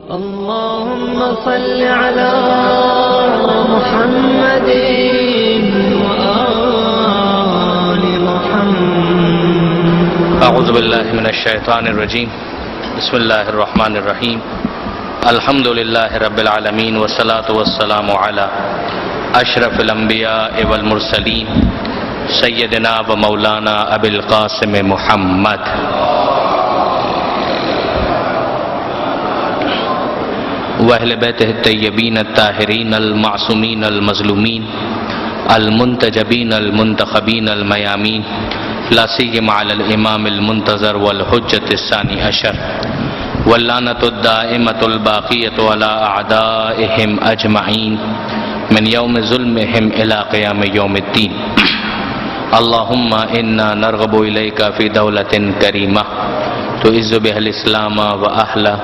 اللهم صل على محمد وآل محمد. اعوذ باللہ من الشیطان الرجیم. بسم اللہ الرحمن الرحیم. الحمد للہ رب العالمین والصلاة والسلام علی اشرف الانبیاء والمرسلین سیدنا و مولانا ابی القاسم محمد واہل بیتہ الطیبین الطاہرین المعصومین المظلومین المنتجبین المنتخبین المیامین، لا سیما علی الامام المنتظر والحجۃ الثانی عشر واللعنۃ الدائمۃ الباقیۃ علی اعدائہم اجمعین من یوم ظلمہم الی قیام یوم الدین. اللہم انا نرغب الیک فی دولۃ کریمہ تعز بها الاسلام واہلہ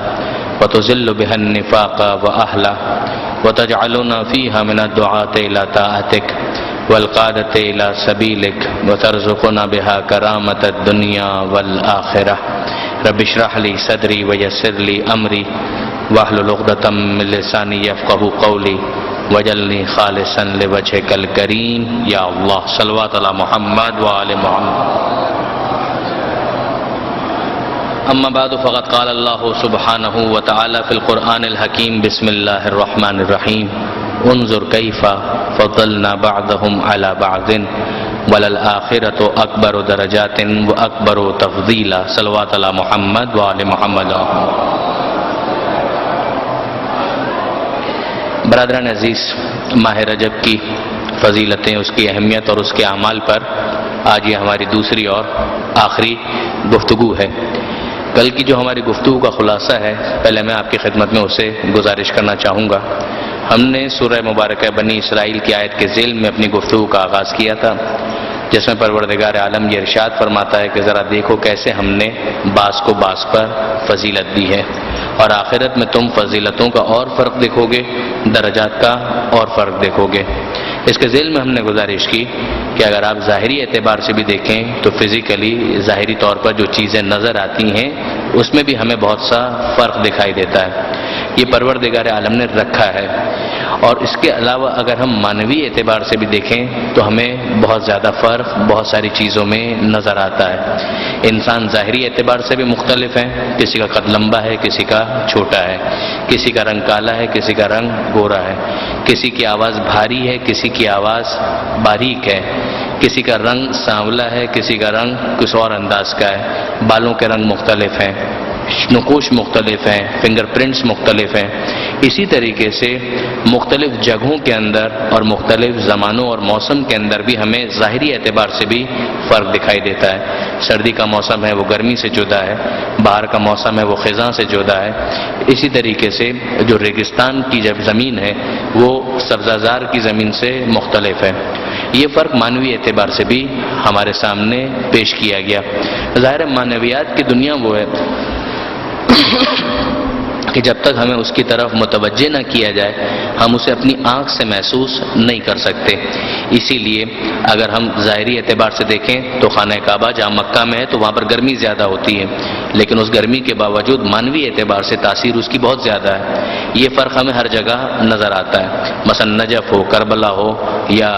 وتذل بها النفاق واہلہ وتجعلنا فیہا من الدعاة الى طاعتک والقادة الى سبیلک وترزقنا بها کرامة الدنیا والآخرہ. رب اشرح لی صدری ویسر لی امری واحلل عقدۃ من لسانی یفقهوا قولی وجعلنی خالصا لوجهک الکریم. یا اللہ صلوات علی محمد وآل محمد. اما بعد فقد قال اللہ سبحانہ وتعالی فی القرآن الحکیم. بسم اللہ الرحمن الرحیم. انظر کیف فضلنا بعضهم على بعض وللآخرۃ اکبر درجات واکبر تفضیلا. صلوات علی محمد وآل محمد. برادران عزیز، ماہ رجب کی فضیلتیں، اس کی اہمیت اور اس کے اعمال پر آج یہ ہماری دوسری اور آخری گفتگو ہے. کل کی جو ہماری گفتگو کا خلاصہ ہے، پہلے میں آپ کی خدمت میں اسے گزارش کرنا چاہوں گا. ہم نے سورہ مبارکہ بنی اسرائیل کی آیت کے ذیل میں اپنی گفتگو کا آغاز کیا تھا، جس میں پروردگار عالم یہ ارشاد فرماتا ہے کہ ذرا دیکھو کیسے ہم نے بعض کو بعض پر فضیلت دی ہے، اور آخرت میں تم فضیلتوں کا اور فرق دیکھو گے، درجات کا اور فرق دیکھو گے. اس کے ذیل میں ہم نے گزارش کی کہ اگر آپ ظاہری اعتبار سے بھی دیکھیں تو فزیکلی ظاہری طور پر جو چیزیں نظر آتی ہیں اس میں بھی ہمیں بہت سا فرق دکھائی دیتا ہے. یہ پروردگار عالم نے رکھا ہے. اور اس کے علاوہ اگر ہم معنوی اعتبار سے بھی دیکھیں تو ہمیں بہت زیادہ فرق بہت ساری چیزوں میں نظر آتا ہے. انسان ظاہری اعتبار سے بھی مختلف ہیں. کسی کا قد لمبا ہے، کسی کا چھوٹا ہے، کسی کا رنگ کالا ہے، کسی کا رنگ گورا ہے، کسی کی آواز بھاری ہے، کسی کی آواز باریک ہے، کسی کا رنگ سانولا ہے، کسی کا رنگ کچھ اور انداز کا ہے، بالوں کے رنگ مختلف ہیں، نقوش مختلف ہیں، فنگر پرنٹس مختلف ہیں. اسی طریقے سے مختلف جگہوں کے اندر اور مختلف زمانوں اور موسم کے اندر بھی ہمیں ظاہری اعتبار سے بھی فرق دکھائی دیتا ہے. سردی کا موسم ہے وہ گرمی سے جدا ہے، باہر کا موسم ہے وہ خزاں سے جدا ہے. اسی طریقے سے جو ریگستان کی جب زمین ہے وہ سبزہ زار کی زمین سے مختلف ہے. یہ فرق معنوی اعتبار سے بھی ہمارے سامنے پیش کیا گیا. ظاہر معنویات کی دنیا وہ ہے کہ جب تک ہمیں اس کی طرف متوجہ نہ کیا جائے ہم اسے اپنی آنکھ سے محسوس نہیں کر سکتے. اسی لیے اگر ہم ظاہری اعتبار سے دیکھیں تو خانہ کعبہ جہاں مکہ میں ہے تو وہاں پر گرمی زیادہ ہوتی ہے، لیکن اس گرمی کے باوجود معنوی اعتبار سے تاثیر اس کی بہت زیادہ ہے. یہ فرق ہمیں ہر جگہ نظر آتا ہے. مثلا نجف ہو، کربلا ہو، یا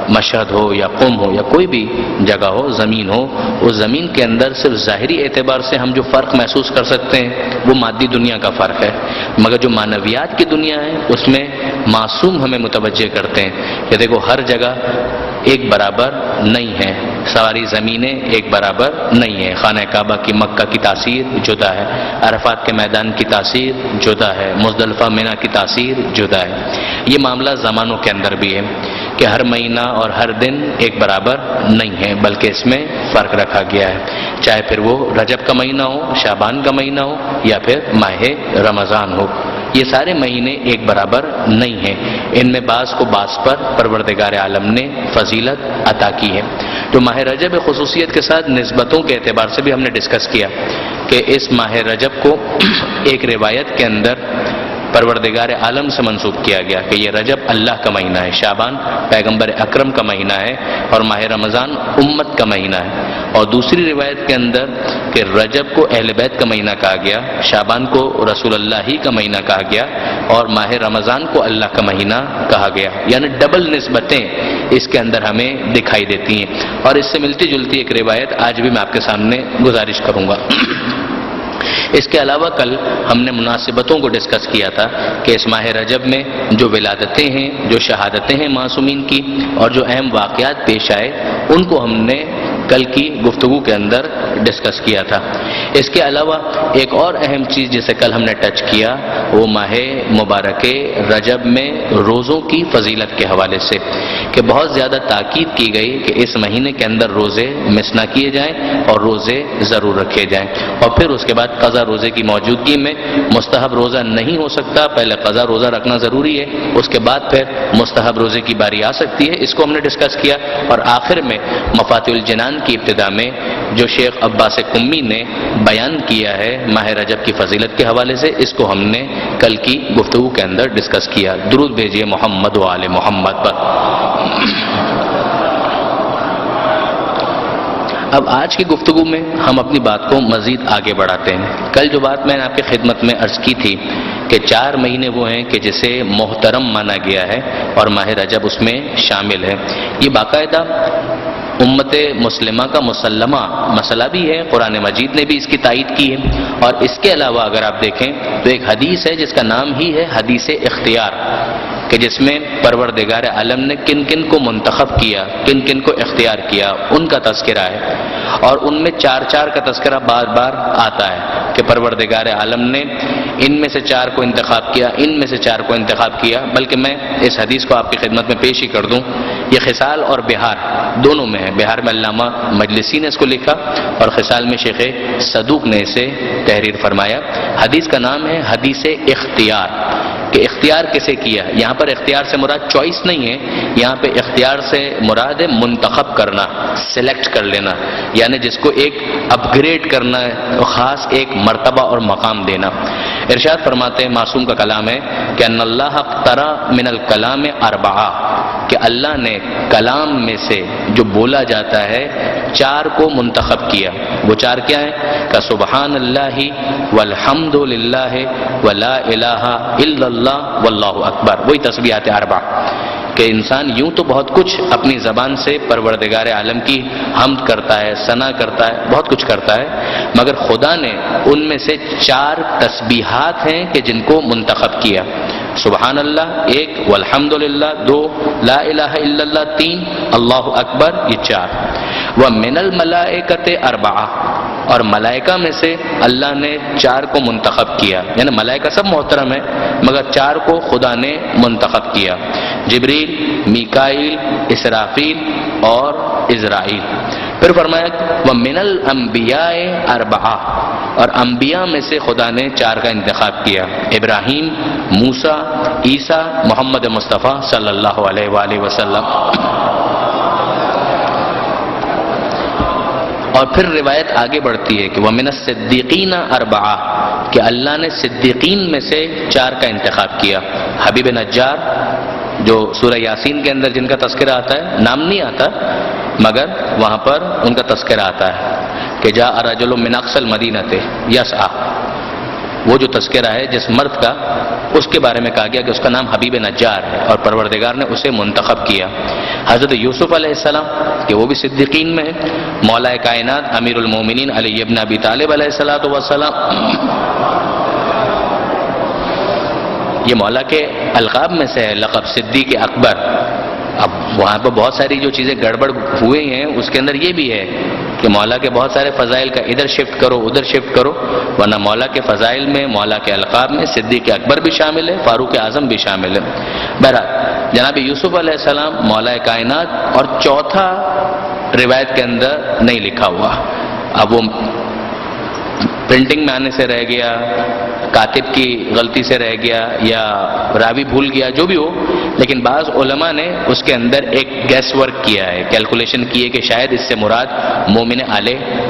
مشہد ہو، یا قم ہو، یا کوئی بھی جگہ ہو، زمین ہو، اس زمین کے اندر صرف ظاہری اعتبار سے ہم جو فرق محسوس کر سکتے ہیں وہ مادی دنیا کا فرق ہے. مگر جو معنویات کی دنیا ہے اس میں معصوم ہمیں متوجہ کرتے ہیں کہ دیکھو ہر جگہ ایک برابر نہیں ہے، ساری زمینیں ایک برابر نہیں ہیں. خانہ کعبہ کی مکہ کی تاثیر جدا ہے، عرفات کے میدان کی تاثیر جدا ہے، مزدلفہ مینا کی تاثیر جدا ہے. یہ معاملہ زمانوں کے اندر بھی ہے کہ ہر مہینہ اور ہر دن ایک برابر نہیں ہے، بلکہ اس میں فرق رکھا گیا ہے. چاہے پھر وہ رجب کا مہینہ ہو، شعبان کا مہینہ ہو، یا پھر ماہ رمضان ہو، یہ سارے مہینے ایک برابر نہیں ہیں. ان میں بعض کو بعض پر پروردگار عالم نے فضیلت عطا کی ہے. تو ماہ رجب خصوصیت کے ساتھ نسبتوں کے اعتبار سے بھی ہم نے ڈسکس کیا کہ اس ماہ رجب کو ایک روایت کے اندر پروردگار عالم سے منسوب کیا گیا کہ یہ رجب اللہ کا مہینہ ہے، شعبان پیغمبر اکرم کا مہینہ ہے، اور ماہ رمضان امت کا مہینہ ہے. اور دوسری روایت کے اندر کہ رجب کو اہل بیت کا مہینہ کہا گیا، شعبان کو رسول اللہ ہی کا مہینہ کہا گیا، اور ماہ رمضان کو اللہ کا مہینہ کہا گیا، یعنی ڈبل نسبتیں اس کے اندر ہمیں دکھائی دیتی ہیں۔ اور اس سے ملتی جلتی ایک روایت آج بھی میں آپ کے سامنے گزارش کروں گا۔ اس کے علاوہ کل ہم نے مناسبتوں کو ڈسکس کیا تھا کہ اس ماہ رجب میں جو ولادتیں ہیں، جو شہادتیں ہیں معصومین کی، اور جو اہم واقعات پیش آئے، ان کو ہم نے کل کی گفتگو کے اندر ڈسکس کیا تھا۔ اس کے علاوہ ایک اور اہم چیز جسے کل ہم نے ٹچ کیا، وہ ماہ مبارک رجب میں روزوں کی فضیلت کے حوالے سے، کہ بہت زیادہ تاکید کی گئی کہ اس مہینے کے اندر روزے مس نہ کیے جائیں اور روزے ضرور رکھے جائیں۔ اور پھر اس کے بعد قضا روزے کی موجودگی میں مستحب روزہ نہیں ہو سکتا، پہلے قضا روزہ رکھنا ضروری ہے، اس کے بعد پھر مستحب روزے کی باری آ سکتی ہے، اس کو ہم نے ڈسکس کیا۔ اور آخر میں مفاتیح الجنان کی ابتدا میں جو شیخ عباس قمی نے بیان کیا ہے ماہ رجب کی فضیلت کے حوالے سے، اس کو ہم نے کل کی گفتگو کے اندر ڈسکس کیا۔ درود بھیجیے محمد و آل محمد پر۔ اب آج کی گفتگو میں ہم اپنی بات کو مزید آگے بڑھاتے ہیں۔ کل جو بات میں نے آپ کی خدمت میں عرض کی تھی کہ 4 مہینے وہ ہیں کہ جسے محترم مانا گیا ہے اور ماہ رجب اس میں شامل ہے۔ یہ باقاعدہ امت مسلمہ کا مسلمہ مسئلہ بھی ہے، قرآن مجید نے بھی اس کی تائید کی ہے۔ اور اس کے علاوہ اگر آپ دیکھیں تو ایک حدیث ہے جس کا نام ہی ہے حدیث اختیار، کہ جس میں پروردگار عالم نے کن کن کو منتخب کیا، کن کن کو اختیار کیا، ان کا تذکرہ ہے۔ اور ان میں 4 کا تذکرہ بار بار آتا ہے کہ پروردگار عالم نے ان میں سے 4 کو انتخاب کیا، ان میں سے 4 کو انتخاب کیا۔ بلکہ میں اس حدیث کو آپ کی خدمت میں پیش ہی کر دوں، یہ خصال اور بہار دونوں میں ہے۔ بہار میں علامہ مجلسی نے اس کو لکھا اور خصال میں شیخ صدوق نے اسے تحریر فرمایا۔ حدیث کا نام ہے حدیث اختیار، کہ اختیار کسے کیا۔ یہاں پر اختیار سے مراد چوائس نہیں ہے، یہاں پہ اختیار سے مراد ہے منتخب کرنا، سلیکٹ کر لینا، یعنی جس کو ایک اپ گریڈ کرنا ہے، خاص ایک مرتبہ اور مقام دینا۔ ارشاد فرماتے ہیں، معصوم کا کلام ہے کہ ان اللہ اخترا من الکلام 4، کہ اللہ نے کلام میں سے جو بولا جاتا ہے 4 کو منتخب کیا۔ وہ 4 کیا ہیں؟ کہ سبحان اللہ والحمد للہ ولا الہ الا اللہ واللہ اکبر، وہی تسبیحات 4، کہ انسان یوں تو بہت کچھ اپنی زبان سے پروردگار عالم کی حمد کرتا ہے، ثنا کرتا ہے، بہت کچھ کرتا ہے، مگر خدا نے ان میں سے 4 تسبیحات ہیں کہ جن کو منتخب کیا۔ سبحان اللہ 1، والحمدللہ 2، لا الہ الا اللہ 3، اللہ اکبر یہ 4۔ وَمِنَ الْمَلَائِكَةِ 4، اور ملائکہ میں سے اللہ نے 4 کو منتخب کیا، یعنی ملائکہ سب محترم ہیں مگر 4 کو خدا نے منتخب کیا، جبریل، میکائیل، اسرافیل اور عزرائیل۔ پھر فرمایا وَمِنَ الْأَنْبِيَاءِ 4، اور انبیاء میں سے خدا نے 4 کا انتخاب کیا، ابراہیم، موسیٰ، عیسیٰ، محمد مصطفیٰ صلی اللہ علیہ وآلہ وسلم۔ اور پھر روایت آگے بڑھتی ہے کہ وَمِنَ الصِّدِّيقِينَ 4، کہ اللہ نے صدیقین میں سے 4 کا انتخاب کیا، حبیب نجار جو سورہ یاسین کے اندر جن کا تذکرہ آتا ہے، نام نہیں آتا مگر وہاں پر ان کا تذکرہ آتا ہے کہ جاء رجل من اقصى المدینۃ یسعی، وہ جو تذکرہ ہے جس مرد کا، اس کے بارے میں کہا گیا کہ اس کا نام حبیب نجار ہے اور پروردگار نے اسے منتخب کیا۔ حضرت یوسف علیہ السلام کہ وہ بھی صدیقین میں ہیں، مولا کائنات امیر المومنین علی ابن ابی طالب علیہ السلام، یہ مولا کے القاب میں سے ہے لقب صدیق اکبر۔ اب وہاں پہ بہت ساری جو چیزیں گڑبڑ ہوئے ہیں اس کے اندر یہ بھی ہے کہ مولا کے بہت سارے فضائل کا ادھر شفٹ کرو ادھر شفٹ کرو، ورنہ مولا کے فضائل میں، مولا کے القاب میں صدیق اکبر بھی شامل ہے، فاروق اعظم بھی شامل ہے۔ بہرحال جناب یوسف علیہ السلام مولا کائنات، اور چوتھا روایت کے اندر نہیں لکھا ہوا، اب وہ پرنٹنگ میں آنے سے رہ گیا، کاتب کی غلطی سے رہ گیا، یا راوی بھول گیا، جو بھی ہو، لیکن بعض علماء نے اس کے اندر ایک گیس ورک کیا ہے، کیلکولیشن کی ہے کہ شاید اس سے مراد مومن آل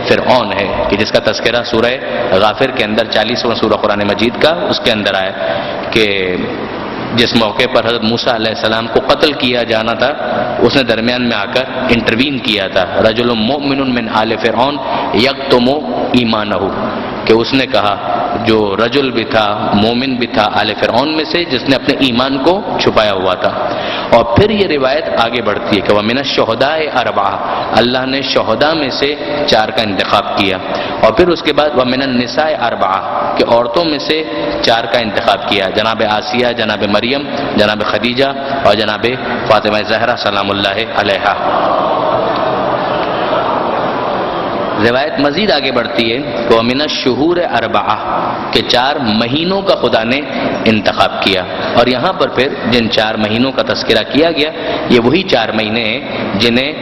فرعون ہے، کہ جس کا تذکرہ سورہ غافر کے اندر 40واں سورہ قرآن مجید کا اس کے اندر آیا کہ جس موقع پر حضرت موسیٰ علیہ السلام کو قتل کیا جانا تھا، اس نے درمیان میں آ کر انٹروین کیا تھا. رجل مؤمن من آل فرعون یکتم ایمانہ، کہ اس نے کہا جو رجل بھی تھا، مومن بھی تھا آل فرعون میں سے، جس نے اپنے ایمان کو چھپایا ہوا تھا. اور پھر یہ روایت آگے بڑھتی ہے کہ وَمِنَ الشُّهَدَاءِ أَرْبَعَةٌ، اللہ نے شہداء میں سے 4 کا انتخاب کیا. اور پھر اس کے بعد وَمِنَ النِّسَاءِ أَرْبَعَةٌ، کہ عورتوں میں سے 4 کا انتخاب کیا، جناب آسیہ، جناب مریم، جناب خدیجہ اور جناب فاطمہ زہرا سلام اللہ علیہا. روایت مزید آگے بڑھتی ہے کہ وَمِنَ الشُّهُورِ أَرْبَعَةٌ، کہ 4 مہینوں کا خدا نے انتخاب کیا. اور یہاں پر پھر جن 4 مہینوں کا تذکرہ کیا گیا، یہ وہی 4 مہینے ہیں جنہیں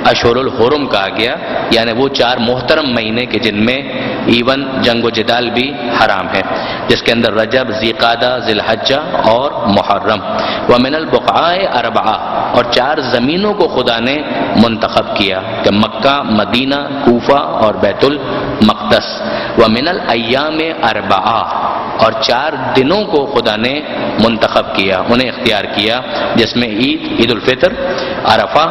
اشہر الحرم کہا گیا، یعنی وہ 4 محترم مہینے کے جن میں ایون جنگ و جدال بھی حرام ہے، جس کے اندر رجب، ذیقعدہ، ذی الحجہ اور محرم. وَمِنَ الْبُقْعَاءِ أَرْبَعَةٌ، اور 4 زمینوں کو خدا نے منتخب کیا کہ مکہ، مدینہ، کوفہ اور بیت المقدس. وَمِنَ الْأَيَّامِ أَرْبَعَةٌ، اور 4 دنوں کو خدا نے منتخب کیا، انہیں اختیار کیا، جس میں عید الفطر، عرفہ،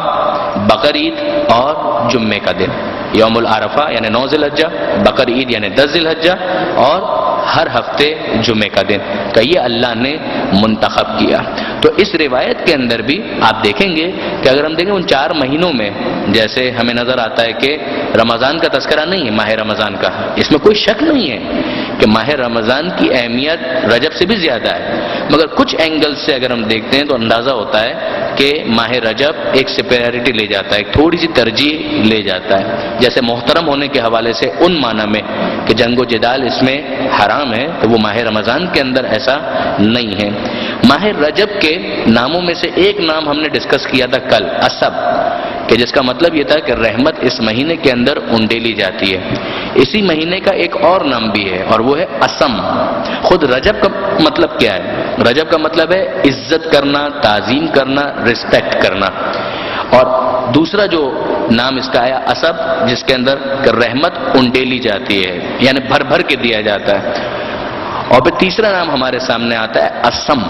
بقر عید اور جمعے کا دن. یوم العرفہ یعنی 9 ذی الحجہ، بقر عید یعنی 10 ذی الحجہ اور ہر ہفتے جمعے کا دن کہ یہ اللہ نے منتخب کیا. تو اس روایت کے اندر بھی آپ دیکھیں گے کہ اگر ہم دیکھیں ان 4 مہینوں میں، جیسے ہمیں نظر آتا ہے کہ رمضان کا تذکرہ نہیں ہے، ماہ رمضان کا، اس میں کوئی شک نہیں ہے کہ ماہ رمضان کی اہمیت رجب سے بھی زیادہ ہے، مگر کچھ اینگل سے اگر ہم دیکھتے ہیں تو اندازہ ہوتا ہے کہ ماہ رجب ایک سپیریٹی لے جاتا ہے، ایک تھوڑی سی ترجیح لے جاتا ہے. جیسے محترم ہونے کے حوالے سے ان معنی میں کہ جنگ و جدال اس میں حرام ہے، تو وہ ماہ رمضان کے اندر ایسا نہیں ہے. ماہ رجب کے ناموں میں سے ایک نام ہم نے ڈسکس کیا تھا کل، اسب، کہ جس کا مطلب یہ تھا کہ رحمت اس مہینے کے اندر انڈیلی جاتی ہے. اسی مہینے کا ایک اور نام بھی ہے اور وہ ہے اسم. خود رجب کا مطلب کیا ہے؟ رجب کا مطلب ہے عزت کرنا، تعظیم کرنا، رسپیکٹ کرنا. اور دوسرا جو نام اس کا آیا اسب، جس کے اندر کہ رحمت انڈیلی جاتی ہے، یعنی بھر بھر کے دیا جاتا ہے. اور پھر تیسرا نام ہمارے سامنے آتا ہے اسم.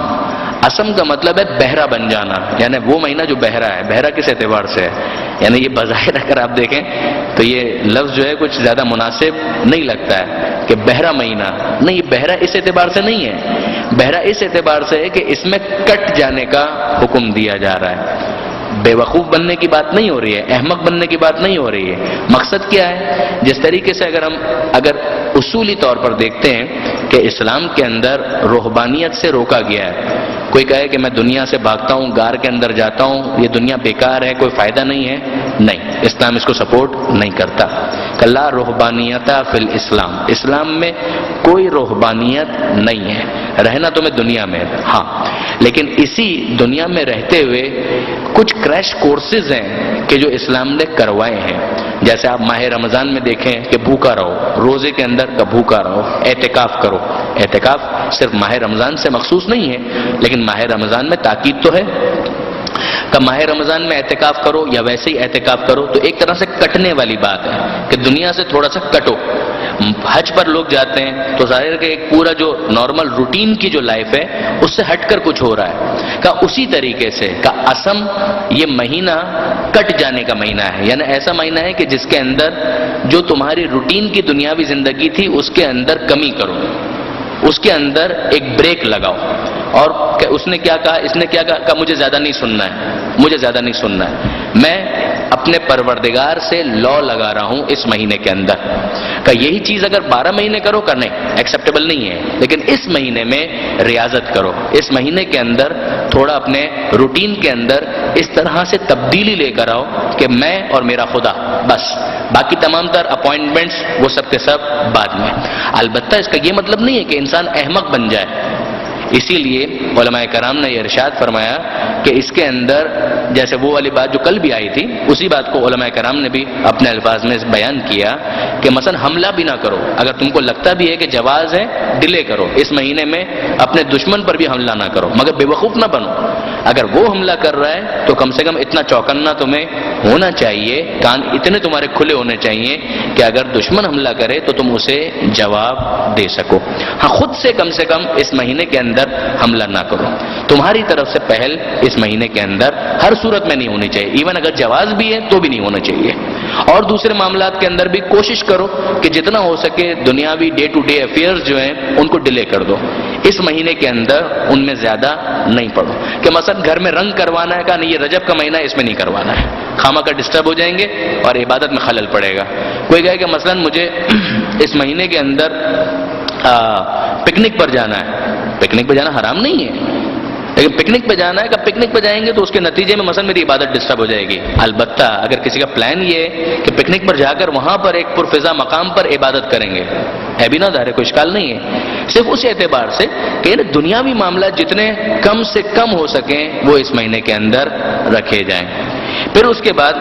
اسم کا مطلب ہے بہرا بن جانا، یعنی وہ مہینہ جو بہرا ہے. بہرا کس اعتبار سے ہے؟ یعنی یہ بظاہر اگر آپ دیکھیں تو یہ لفظ جو ہے کچھ زیادہ مناسب نہیں لگتا ہے کہ بہرا مہینہ. نہیں، یہ بہرا اس اعتبار سے نہیں ہے، بہرا اس اعتبار سے ہے کہ اس میں کٹ جانے کا حکم دیا جا رہا ہے. بے وقوف بننے کی بات نہیں ہو رہی ہے، احمق بننے کی بات نہیں ہو رہی ہے. مقصد کیا ہے؟ جس طریقے سے اگر اصولی طور پر دیکھتے ہیں کہ اسلام کے اندر رہبانیت سے روکا گیا ہے. کوئی کہے کہ میں دنیا سے بھاگتا ہوں، غار کے اندر جاتا ہوں، یہ دنیا بیکار ہے، کوئی فائدہ نہیں ہے، نہیں، اسلام اس کو سپورٹ نہیں کرتا. کہ لا رہبانیت فی الاسلام، اسلام میں کوئی رہبانیت نہیں ہے. رہنا تمہیں دنیا میں، ہاں، لیکن اسی دنیا میں رہتے ہوئے کچھ کریش کورسز ہیں کہ جو اسلام نے کروائے ہیں. جیسے آپ ماہ رمضان میں دیکھیں کہ بھوکا رہو، روزے کے اندر کا بھوکا رہو، اعتکاف کرو. اعتکاف صرف ماہ رمضان سے مخصوص نہیں ہے، لیکن ماہ رمضان میں تاکید تو ہے کہ ماہ رمضان میں اعتکاف کرو یا ویسے ہی اعتکاف کرو. تو ایک طرح سے کٹنے والی بات ہے کہ دنیا سے تھوڑا سا کٹو. حج پر لوگ جاتے ہیں تو ظاہر ہے کہ ایک پورا جو نارمل روٹین کی جو لائف ہے اس سے ہٹ کر کچھ ہو رہا ہے. کہ اسی طریقے سے کہ اسم یہ مہینہ کٹ جانے کا مہینہ ہے، یعنی ایسا مہینہ ہے کہ جس کے اندر جو تمہاری روٹین کی دنیاوی زندگی تھی اس کے اندر کمی کرو، اس کے اندر ایک بریک لگاؤ. اور کہ اس نے کیا کہا؟ اس نے کیا کہا؟ کہ مجھے زیادہ نہیں سننا ہے، مجھے زیادہ نہیں سننا ہے، میں اپنے پروردگار سے لا لگا رہا ہوں اس مہینے کے اندر. کہ یہی چیز اگر 12 مہینے کرو کہ نہیں، ایکسیپٹیبل نہیں ہے، لیکن اس مہینے میں ریاضت کرو. اس مہینے کے اندر تھوڑا اپنے روٹین کے اندر اس طرح سے تبدیلی لے کر آؤ کہ میں اور میرا خدا، بس باقی تمام تر اپوائنٹمنٹس وہ سب کے سب بعد میں. البتہ اس کا یہ مطلب نہیں ہے کہ انسان احمق بن جائے. اسی لیے علماء کرام نے یہ ارشاد فرمایا کہ اس کے اندر جیسے وہ والی بات جو کل بھی آئی تھی، اسی بات کو علماء کرام نے بھی اپنے الفاظ میں بیان کیا کہ مثلا حملہ بھی نہ کرو. اگر تم کو لگتا بھی ہے کہ جواز ہے، ڈیلے کرو. اس مہینے میں اپنے دشمن پر بھی حملہ نہ کرو، مگر بے وقوف نہ بنو. اگر وہ حملہ کر رہا ہے تو کم سے کم اتنا چوکنا تمہیں ہونا چاہیے، کان اتنے تمہارے کھلے ہونے چاہیے کہ اگر دشمن حملہ کرے تو تم اسے جواب دے سکو. ہاں، خود سے کم اس مہینے کے اندر اندر حملہ نہ کرو. تمہاری طرف سے پہل اس مہینے کے اندر ہر صورت میں نہیں ہونی چاہیے، ایون اگر جواز بھی ہے تو بھی نہیں ہونا چاہیے. اور دوسرے معاملات کے اندر بھی کوشش کرو کہ جتنا ہو سکے دنیاوی ڈے ٹو ڈے افیئرز جو ہیں ان کو ڈیلے کر دو. اس مہینے کے اندر ان میں زیادہ نہیں پڑو. کہ مثلا گھر میں رنگ کروانا ہے، کہا نہیں یہ رجب کا مہینہ ہے اس میں نہیں کروانا ہے، خامہ کا ڈسٹرب ہو جائیں گے اور عبادت میں خلل پڑے گا. کوئی کہے کہ مثلا مجھے اس مہینے کے اندر پکنک پر جانا ہے. پکنک پہ جانا حرام نہیں ہے، لیکن پکنک پہ جانا ہے کہ پکنک پہ جائیں گے تو اس کے نتیجے میں مثلا میری عبادت ڈسٹرب ہو جائے گی. البتہ اگر کسی کا پلان یہ ہے کہ پکنک پر جا کر وہاں پر ایک پرفضا مقام پر عبادت کریں گے، ہے بھی نہ ظاہر کوئی اشکال نہیں ہے. صرف اس اعتبار سے کہ دنیاوی معاملات جتنے کم سے کم ہو سکیں وہ اس مہینے کے اندر رکھے جائیں. پھر اس کے بعد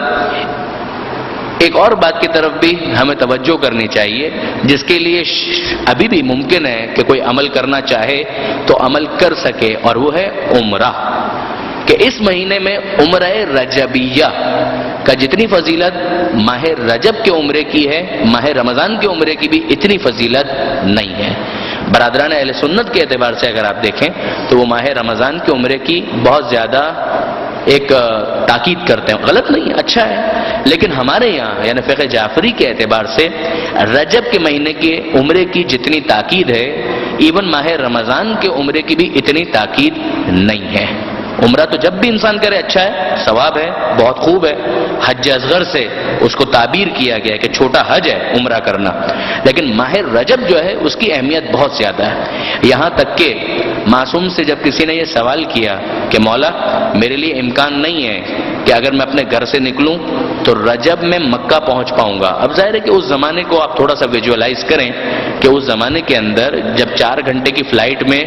ایک اور بات کی طرف بھی ہمیں توجہ کرنی چاہیے، جس کے لیے ابھی بھی ممکن ہے کہ کوئی عمل کرنا چاہے تو عمل کر سکے، اور وہ ہے عمرہ. کہ اس مہینے میں عمرہ رجبیہ کا جتنی فضیلت ماہ رجب کے عمرے کی ہے، ماہ رمضان کے عمرے کی بھی اتنی فضیلت نہیں ہے. برادران اہل سنت کے اعتبار سے اگر آپ دیکھیں تو وہ ماہ رمضان کے عمرے کی بہت زیادہ ایک تاکید کرتے ہیں. غلط نہیں، اچھا ہے، لیکن ہمارے یہاں یعنی فقہ جعفری کے اعتبار سے رجب کے مہینے کے عمرے کی جتنی تاکید ہے، ایون ماہ رمضان کے عمرے کی بھی اتنی تاکید نہیں ہے. عمرہ تو جب بھی انسان کرے اچھا ہے، ثواب ہے، بہت خوب ہے. حج اصغر سے اس کو تعبیر کیا گیا ہے کہ چھوٹا حج ہے عمرہ کرنا، لیکن ماہ رجب جو ہے اس کی اہمیت بہت زیادہ ہے. یہاں تک کہ معصوم سے جب کسی نے یہ سوال کیا کہ مولا میرے لیے امکان نہیں ہے کہ اگر میں اپنے گھر سے نکلوں تو رجب میں مکہ پہنچ پاؤں گا. اب ظاہر ہے کہ اس زمانے کو آپ تھوڑا سا ویژولائز کریں کہ اس زمانے کے اندر جب 4 گھنٹے کی فلائٹ میں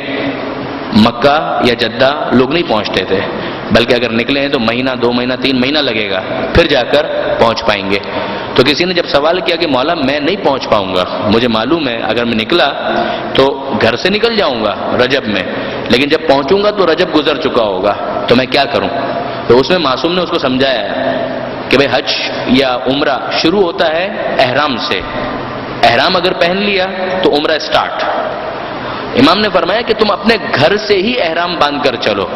مکہ یا جدہ لوگ نہیں پہنچتے تھے، بلکہ اگر نکلے ہیں تو مہینہ 2 مہینہ 3 مہینہ لگے گا پھر جا کر پہنچ پائیں گے. تو کسی نے جب سوال کیا کہ مولا میں نہیں پہنچ پاؤں گا، مجھے معلوم ہے اگر میں نکلا تو گھر سے نکل جاؤں گا رجب میں، لیکن جب پہنچوں گا تو رجب گزر چکا ہوگا، تو میں کیا کروں؟ تو اس میں معصوم نے اس کو سمجھایا کہ بھئی حج یا عمرہ شروع ہوتا ہے احرام سے. احرام اگر پہن لیا تو عمرہ سٹارٹ. امام نے فرمایا کہ تم اپنے گھر سے ہی احرام باندھ کر چلو،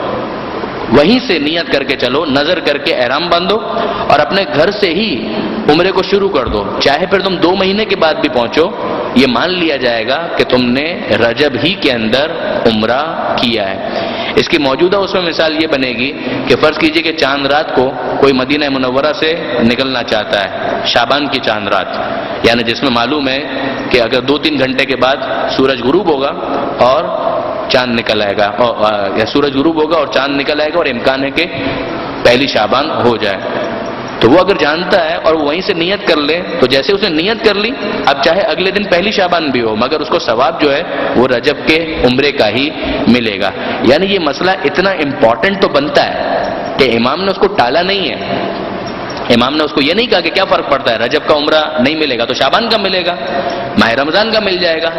وہیں سے نیت کر کے چلو، نظر کر کے احرام باندھو اور اپنے گھر سے ہی عمرے کو شروع کر دو. چاہے پھر تم 2 مہینے کے بعد بھی پہنچو، یہ مان لیا جائے گا کہ تم نے رجب ہی کے اندر عمرہ کیا ہے. اس کی موجودہ اس میں مثال یہ بنے گی کہ فرض کیجئے کہ چاند رات کو کوئی مدینہ منورہ سے نکلنا چاہتا ہے، شعبان کی چاند رات، یعنی جس میں معلوم ہے کہ اگر 2-3 گھنٹے کے بعد سورج غروب ہوگا اور چاند نکل آئے گا، یا سورج غروب ہوگا اور چاند نکل آئے گا اور امکان ہے کہ پہلی شعبان ہو جائے. تو وہ اگر جانتا ہے اور وہیں سے نیت کر لے تو جیسے اس نے نیت کر لی، اب چاہے اگلے دن پہلی شعبان بھی ہو مگر اس کو ثواب جو ہے وہ رجب کے عمرے کا ہی ملے گا. یعنی یہ مسئلہ اتنا امپورٹنٹ تو بنتا ہے کہ امام نے اس کو ٹالا نہیں ہے. امام نے اس کو یہ نہیں کہا کہ کیا فرق پڑتا ہے، رجب کا عمرہ نہیں ملے گا تو شعبان کا ملے گا، ماہ رمضان کا مل جائے گا.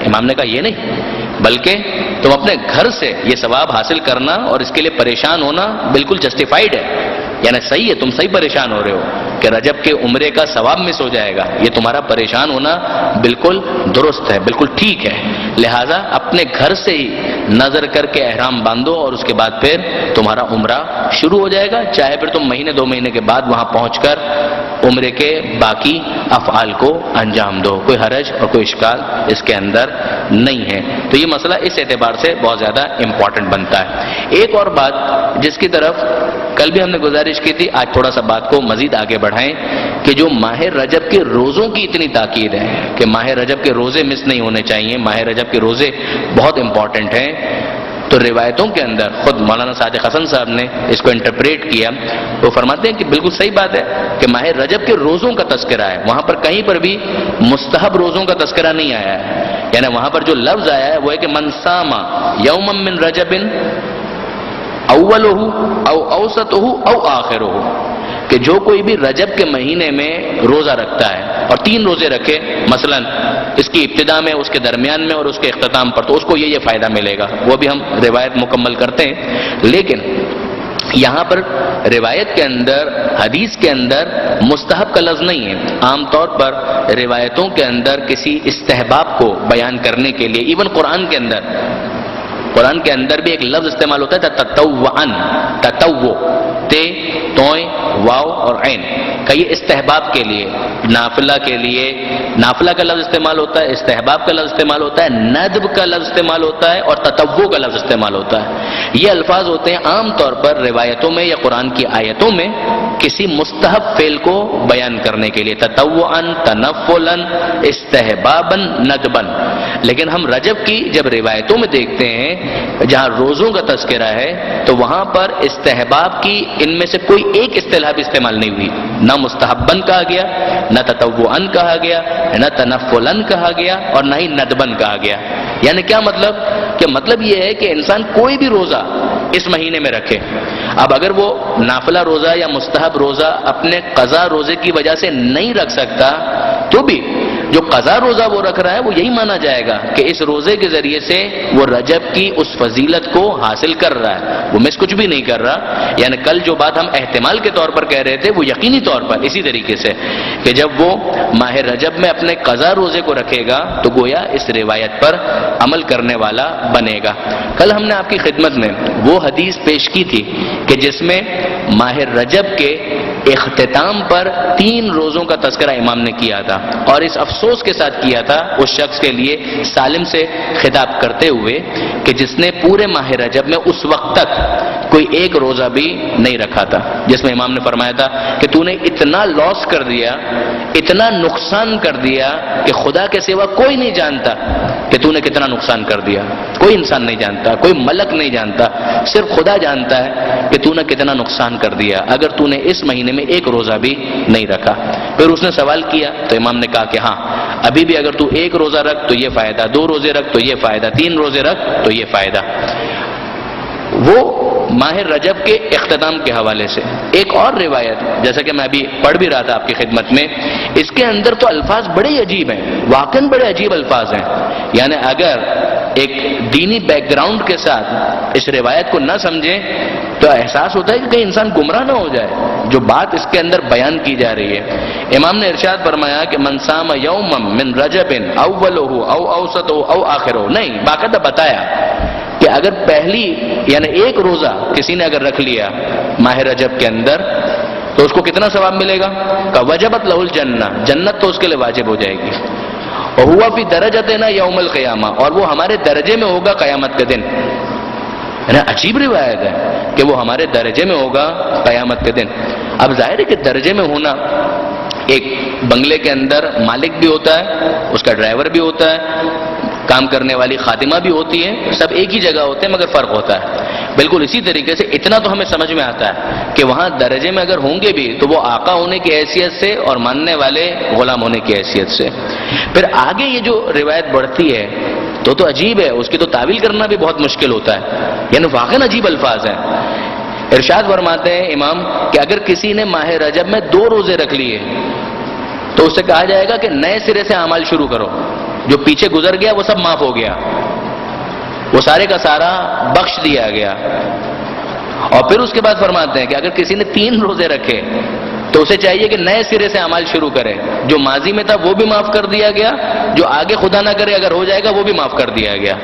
امام نے کہا یہ نہیں، بلکہ تم اپنے گھر سے یہ ثواب حاصل کرنا اور اس کے لیے پریشان ہونا بالکل جسٹیفائیڈ ہے، یعنی صحیح ہے، تم صحیح پریشان ہو رہے ہو کہ رجب کے عمرے کا ثواب مس ہو جائے گا. یہ تمہارا پریشان ہونا بالکل درست ہے، بالکل ٹھیک ہے. لہذا اپنے گھر سے ہی نظر کر کے احرام باندھو اور اس کے بعد پھر تمہارا عمرہ شروع ہو جائے گا. چاہے پھر تم مہینے 2 مہینے کے بعد وہاں پہنچ کر عمرے کے باقی افعال کو انجام دو، کوئی حرج اور کوئی اشکال اس کے اندر نہیں ہے. تو یہ مسئلہ اس اعتبار سے بہت زیادہ امپورٹنٹ بنتا ہے. ایک اور بات جس کی طرف کل بھی ہم نے گزارش کی تھی، آج تھوڑا سا بات کو مزید آگے بڑھائیں کہ جو ماہ رجب کے روزوں کی اتنی تاکید ہے کہ ماہ رجب کے روزے مس نہیں ہونے چاہیے، ماہ رجب کے روزے بہت امپورٹنٹ ہیں. تو روایتوں کے اندر خود مولانا صادق حسن صاحب نے اس کو انٹرپریٹ کیا. وہ فرماتے ہیں کہ بالکل صحیح بات ہے کہ ماہ رجب کے روزوں کا تذکرہ ہے، وہاں پر کہیں پر بھی مستحب روزوں کا تذکرہ نہیں آیا ہے. یعنی وہاں پر جو لفظ آیا ہے وہ ہے کہ من صام یوما من رجب اولہ او اوسطہ او آخرہ، کہ جو کوئی بھی رجب کے مہینے میں روزہ رکھتا ہے اور 3 روزے رکھے، مثلا اس کی ابتدا میں، اس کے درمیان میں اور اس کے اختتام پر، تو اس کو یہ فائدہ ملے گا. وہ بھی ہم روایت مکمل کرتے ہیں. لیکن یہاں پر روایت کے اندر، حدیث کے اندر مستحب کا لفظ نہیں ہے. عام طور پر روایتوں کے اندر کسی استحباب کو بیان کرنے کے لیے، ایون قرآن کے اندر بھی ایک لفظ استعمال ہوتا ہے تطوعن، تطوع، تے، توئیں، واو اور عین کا، یہ استحباب کے لیے، نافلہ کے لیے نافلہ کا لفظ استعمال ہوتا ہے، استحباب کا لفظ استعمال ہوتا ہے، ندب کا لفظ استعمال ہوتا ہے اور تطوع کا لفظ استعمال ہوتا ہے. یہ الفاظ ہوتے ہیں عام طور پر روایتوں میں یا قرآن کی آیتوں میں کسی مستحب فعل کو بیان کرنے کے لیے، تطوعاً، تنفلاً، استحباباً، ندباً. لیکن ہم رجب کی جب روایتوں میں دیکھتے ہیں جہاں روزوں کا تذکرہ ہے تو وہاں پر استحباب کی ان میں سے کوئی ایک اصطلاح بھی استعمال نہیں ہوئی. نہ مستحباً کہا گیا، نہ تطوعاً کہا گیا، نہ تنفلاً کہا گیا اور نہ ہی ندباً کہا گیا. یعنی کیا مطلب؟ کہ مطلب یہ ہے کہ انسان کوئی بھی روزہ اس مہینے میں رکھے. اب اگر وہ نافلہ روزہ یا مستحب روزہ اپنے قضا روزے کی وجہ سے نہیں رکھ سکتا تو بھی جو قضا روزہ وہ رکھ رہا ہے وہ یہی مانا جائے گا کہ اس روزے کے ذریعے سے وہ رجب کی اس فضیلت کو حاصل کر رہا ہے، وہ مس کچھ بھی نہیں کر رہا. یعنی کل جو بات ہم احتمال کے طور پر کہہ رہے تھے وہ یقینی طور پر اسی طریقے سے کہ جب وہ ماہ رجب میں اپنے قضا روزے کو رکھے گا تو گویا اس روایت پر عمل کرنے والا بنے گا. کل ہم نے آپ کی خدمت میں وہ حدیث پیش کی تھی کہ جس میں ماہ رجب کے اختتام پر 3 روزوں کا تذکرہ امام نے کیا تھا اور اس افسوس کے ساتھ کیا تھا اس شخص کے لیے سالم سے خطاب کرتے ہوئے کہ جس نے پورے ماہ رجب میں اس وقت تک کوئی ایک روزہ بھی نہیں رکھا تھا، جس میں امام نے فرمایا تھا کہ تو نے اتنا لاس کر دیا، اتنا نقصان کر دیا کہ خدا کے سوا کوئی نہیں جانتا کہ تو نے کتنا نقصان کر دیا. کوئی انسان نہیں جانتا، کوئی ملک نہیں جانتا، صرف خدا جانتا ہے کہ تو نے کتنا نقصان کر دیا اگر تو نے اس مہینے میں ایک روزہ بھی نہیں رکھا. پھر اس نے سوال کیا تو امام نے کہا کہ ہاں ابھی بھی اگر تو ایک روزہ رکھ تو یہ فائدہ، 2 روزے رکھ تو یہ فائدہ، 3 روزے رکھ تو یہ فائدہ. وہ ماہ رجب کے اختتام کے حوالے سے ایک اور روایت جیسا کہ میں ابھی پڑھ بھی رہا تھا آپ کی خدمت میں، اس کے اندر تو الفاظ بڑے عجیب ہیں، واقعاً بڑے عجیب الفاظ ہیں. یعنی اگر ایک دینی بیک گراؤنڈ کے ساتھ اس روایت کو نہ سمجھیں تو احساس ہوتا ہے کہ کہیں انسان گمراہ نہ ہو جائے جو بات اس کے اندر بیان کی جا رہی ہے. امام نے ارشاد فرمایا کہ من صام یوما من رجب اولہ او اوسطہ او آخرہ، نہیں، باقاعدہ بتایا کہ اگر پہلی یعنی ایک روزہ کسی نے اگر رکھ لیا ماہ رجب کے اندر تو اس کو کتنا ثواب ملے گا؟ کہ وجبت لہ الجنہ، جنت تو اس کے لیے واجب ہو جائے گی. اور ہوا فی درجتنا یوم القیامہ، اور وہ ہمارے درجے میں ہوگا قیامت کے دن. یعنی عجیب روایت ہے کہ وہ ہمارے درجے میں ہوگا قیامت کے دن. اب ظاہر ہے کہ درجے میں ہونا، ایک بنگلے کے اندر مالک بھی ہوتا ہے، اس کا ڈرائیور بھی ہوتا ہے، کام کرنے والی خادمہ بھی ہوتی ہے، سب ایک ہی جگہ ہوتے ہیں مگر فرق ہوتا ہے. بالکل اسی طریقے سے اتنا تو ہمیں سمجھ میں آتا ہے کہ وہاں درجے میں اگر ہوں گے بھی تو وہ آقا ہونے کی حیثیت سے اور ماننے والے غلام ہونے کی حیثیت سے. پھر آگے یہ جو روایت بڑھتی ہے تو عجیب ہے، اس کی تو تعویل کرنا بھی بہت مشکل ہوتا ہے. یعنی واقعاً عجیب الفاظ ہیں. ارشاد فرماتے ہیں امام کہ اگر کسی نے ماہ رجب میں 2 روزے رکھ لیے تو اسے کہا جائے گا کہ نئے سرے سے اعمال شروع کرو، جو پیچھے گزر گیا وہ سب معاف ہو گیا، وہ سارے کا سارا بخش دیا گیا. اور پھر اس کے بعد فرماتے ہیں کہ اگر کسی نے 3 روزے رکھے تو اسے چاہیے کہ نئے سرے سے اعمال شروع کرے، جو ماضی میں تھا وہ بھی معاف کر دیا گیا، جو آگے خدا نہ کرے اگر ہو جائے گا وہ بھی معاف کر دیا گیا.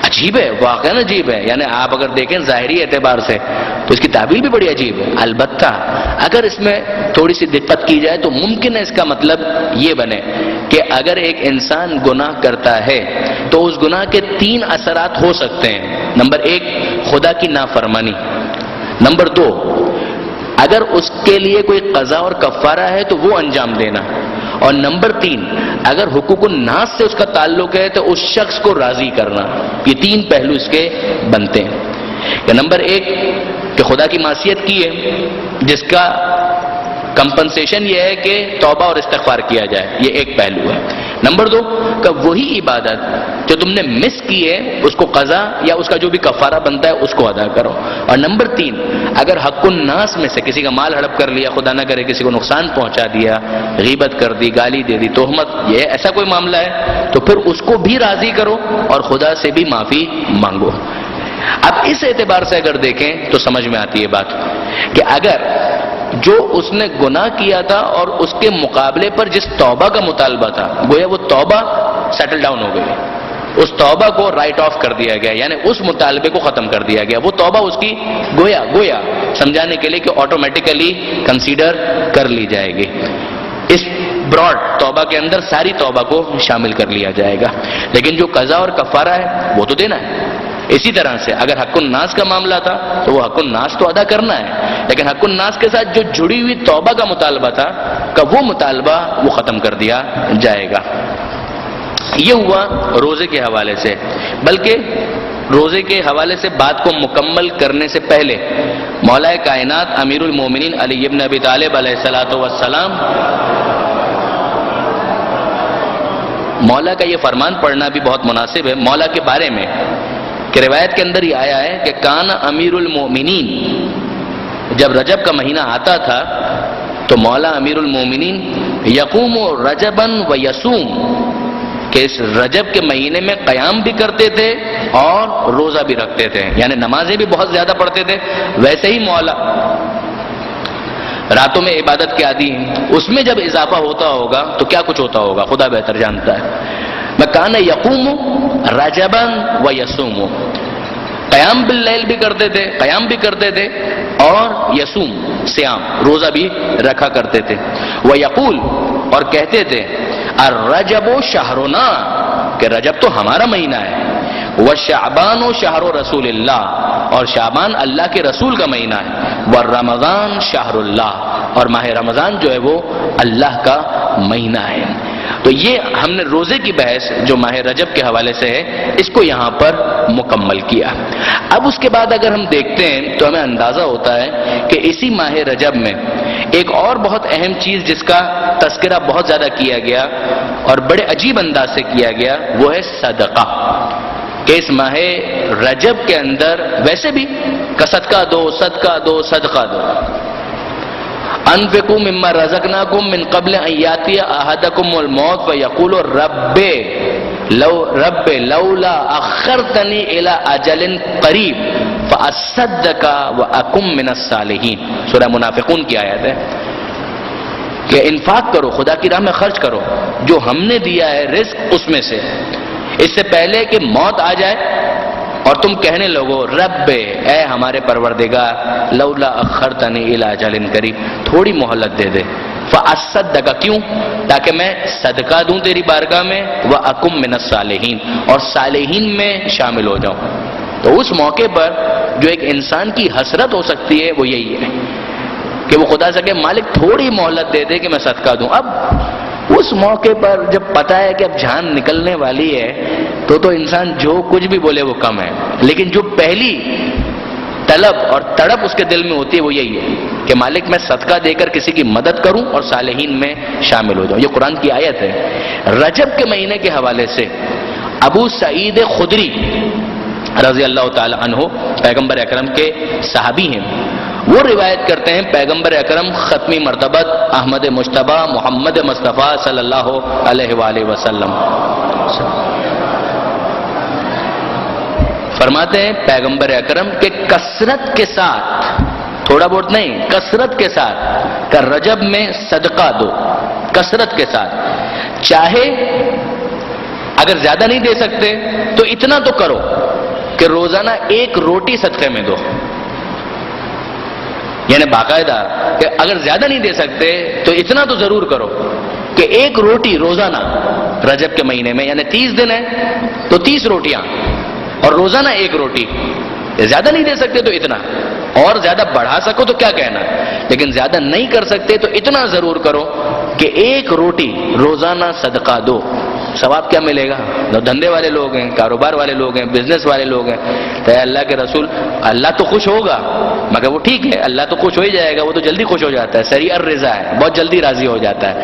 عجیب ہے، واقعاً عجیب ہے. یعنی آپ اگر دیکھیں ظاہری اعتبار سے تو اس کی تعبیر بھی بڑی عجیب ہے. البتہ اگر اس میں تھوڑی سی دقت کی جائے تو ممکن ہے اس کا مطلب یہ بنے کہ اگر ایک انسان گناہ کرتا ہے تو اس گناہ کے 3 اثرات ہو سکتے ہیں. نمبر 1 خدا کی نافرمانی، نمبر 2 اگر اس کے لیے کوئی قضا اور کفارہ ہے تو وہ انجام دینا، اور نمبر 3 اگر حقوق الناس سے اس کا تعلق ہے تو اس شخص کو راضی کرنا. یہ 3 پہلو اس کے بنتے ہیں. کہ نمبر 1 کہ خدا کی معصیت کی ہے جس کا کمپنسیشن یہ ہے کہ توبہ اور استغفار کیا جائے، یہ ایک پہلو ہے. نمبر 2 کہ وہی عبادت جو تم نے مس کی ہے اس کو قضا یا اس کا جو بھی کفارہ بنتا ہے اس کو ادا کرو. اور نمبر 3 اگر حق الناس میں سے کسی کا مال ہڑپ کر لیا، خدا نہ کرے کسی کو نقصان پہنچا دیا، غیبت کر دی، گالی دے دی، تہمت، یہ ایسا کوئی معاملہ ہے تو پھر اس کو بھی راضی کرو اور خدا سے بھی معافی مانگو. اب اس اعتبار سے اگر دیکھیں تو سمجھ میں آتی ہے بات کہ اگر جو اس نے گناہ کیا تھا اور اس کے مقابلے پر جس توبہ کا مطالبہ تھا گویا وہ توبہ سیٹل ڈاؤن ہو گئی، اس توبہ کو رائٹ آف کر دیا گیا، یعنی اس مطالبے کو ختم کر دیا گیا. وہ توبہ اس کی گویا سمجھانے کے لیے کہ آٹومیٹیکلی کنسیڈر کر لی جائے گی. اس براڈ توبہ کے اندر ساری توبہ کو شامل کر لیا جائے گا. لیکن جو قضا اور کفارہ ہے وہ تو دینا ہے. اسی طرح سے اگر حق الناس کا معاملہ تھا تو وہ حق الناس تو ادا کرنا ہے، لیکن حق الناس کے ساتھ جو جڑی ہوئی توبہ کا مطالبہ تھا کہ وہ مطالبہ وہ ختم کر دیا جائے گا. یہ ہوا روزے کے حوالے سے. بلکہ روزے کے حوالے سے بات کو مکمل کرنے سے پہلے مولا کائنات امیر المومنین علی ابن ابی طالب علیہ الصلوۃ والسلام مولا کا یہ فرمان پڑھنا بھی بہت مناسب ہے مولا کے بارے میں، کہ روایت کے اندر یہ آیا ہے کہ کان امیر المومنین، جب رجب کا مہینہ آتا تھا تو مولا امیر المومنین یقوم رجبا و یصوم، کہ اس رجب کے مہینے میں قیام بھی کرتے تھے اور روزہ بھی رکھتے تھے، یعنی نمازیں بھی بہت زیادہ پڑھتے تھے. ویسے ہی مولا راتوں میں عبادت کے عادی ہیں، اس میں جب اضافہ ہوتا ہوگا تو کیا کچھ ہوتا ہوگا خدا بہتر جانتا ہے. کان یقوم رجبا و یصوم، قیام باللیل بھی کرتے تھے، قیام بھی کرتے تھے، اور یصوم صیام روزہ بھی رکھا کرتے تھے. ویقول، اور کہتے تھے الرجب شہرنا، کہ رجب تو ہمارا مہینہ ہے. وشعبان شہر رسول اللہ، اور شعبان اللہ کے رسول کا مہینہ ہے. والرمضان شہر اللہ، اور ماہ رمضان جو ہے وہ اللہ کا مہینہ ہے. تو یہ ہم نے روزے کی بحث جو ماہ رجب کے حوالے سے ہے اس کو یہاں پر مکمل کیا. اب اس کے بعد اگر ہم دیکھتے ہیں تو ہمیں اندازہ ہوتا ہے کہ اسی ماہ رجب میں ایک اور بہت اہم چیز جس کا تذکرہ بہت زیادہ کیا گیا اور بڑے عجیب انداز سے کیا گیا وہ ہے صدقہ. کہ اس ماہ رجب کے اندر ویسے بھی کہ صدقہ دو صدقہ دو صدقہ دو. انفقوا مما رزقناکم من قبل ان یاتی احدکم الموت فیقول رب لولا اخرتنی الی اجل قریب فاصدق واکن من الصالحین. سورہ منافقون کی آیت ہے کہ انفاق کرو، خدا کی راہ میں خرچ کرو، جو ہم نے دیا ہے رزق اس میں سے، اس سے پہلے کہ موت آ جائے اور تم کہنے لگو رب اے ہمارے پروردگار لولا اخرتنی الی اجل قریب، تھوڑی مہلت دے دے. فاصدق، کیوں؟ تاکہ میں صدقہ دوں تیری بارگاہ میں، واکن من الصالحین، اور صالحین میں شامل ہو جاؤں. تو اس موقع پر جو ایک انسان کی حسرت ہو سکتی ہے وہ یہی ہے کہ وہ خدا سے کہ مالک تھوڑی مہلت دے دے کہ میں صدقہ دوں. اب اس موقع پر جب پتا ہے کہ اب جان نکلنے والی ہے تو انسان جو کچھ بھی بولے وہ کم ہے. لیکن جو پہلی طلب اور تڑپ اس کے دل میں ہوتی ہے وہ یہی ہے کہ مالک میں صدقہ دے کر کسی کی مدد کروں اور صالحین میں شامل ہو جاؤں. یہ قرآن کی آیت ہے. رجب کے مہینے کے حوالے سے ابو سعید خدری رضی اللہ تعالی عنہ پیغمبر اکرم کے صحابی ہیں. وہ روایت کرتے ہیں پیغمبر اکرم ختمی مرتبت احمد مجتبی محمد مصطفیٰ صلی اللہ علیہ وآلہ وسلم فرماتے ہیں پیغمبر اکرم کے کثرت کے ساتھ، تھوڑا بہت نہیں، کثرت کے ساتھ کہ رجب میں صدقہ دو، کثرت کے ساتھ. چاہے اگر زیادہ نہیں دے سکتے تو اتنا تو کرو کہ روزانہ ایک روٹی صدقے میں دو. یعنی باقاعدہ کہ اگر زیادہ نہیں دے سکتے تو اتنا تو ضرور کرو کہ ایک روٹی روزانہ رجب کے مہینے میں، یعنی 30 دن ہے تو 30 روٹیاں، اور روزانہ ایک روٹی. زیادہ نہیں دے سکتے تو اتنا، اور زیادہ بڑھا سکو تو کیا کہنا، لیکن زیادہ نہیں کر سکتے تو اتنا ضرور کرو کہ ایک روٹی روزانہ صدقہ دو. ثواب کیا ملے گا؟ دھندے والے لوگ ہیں، کاروبار والے لوگ ہیں، بزنس والے لوگ ہیں، تو اللہ کے رسول اللہ تو خوش ہوگا، مگر وہ ٹھیک ہے اللہ تو خوش ہو ہی جائے گا، وہ تو جلدی خوش ہو جاتا ہے، سریع الرضا ہے، بہت جلدی راضی ہو جاتا ہے.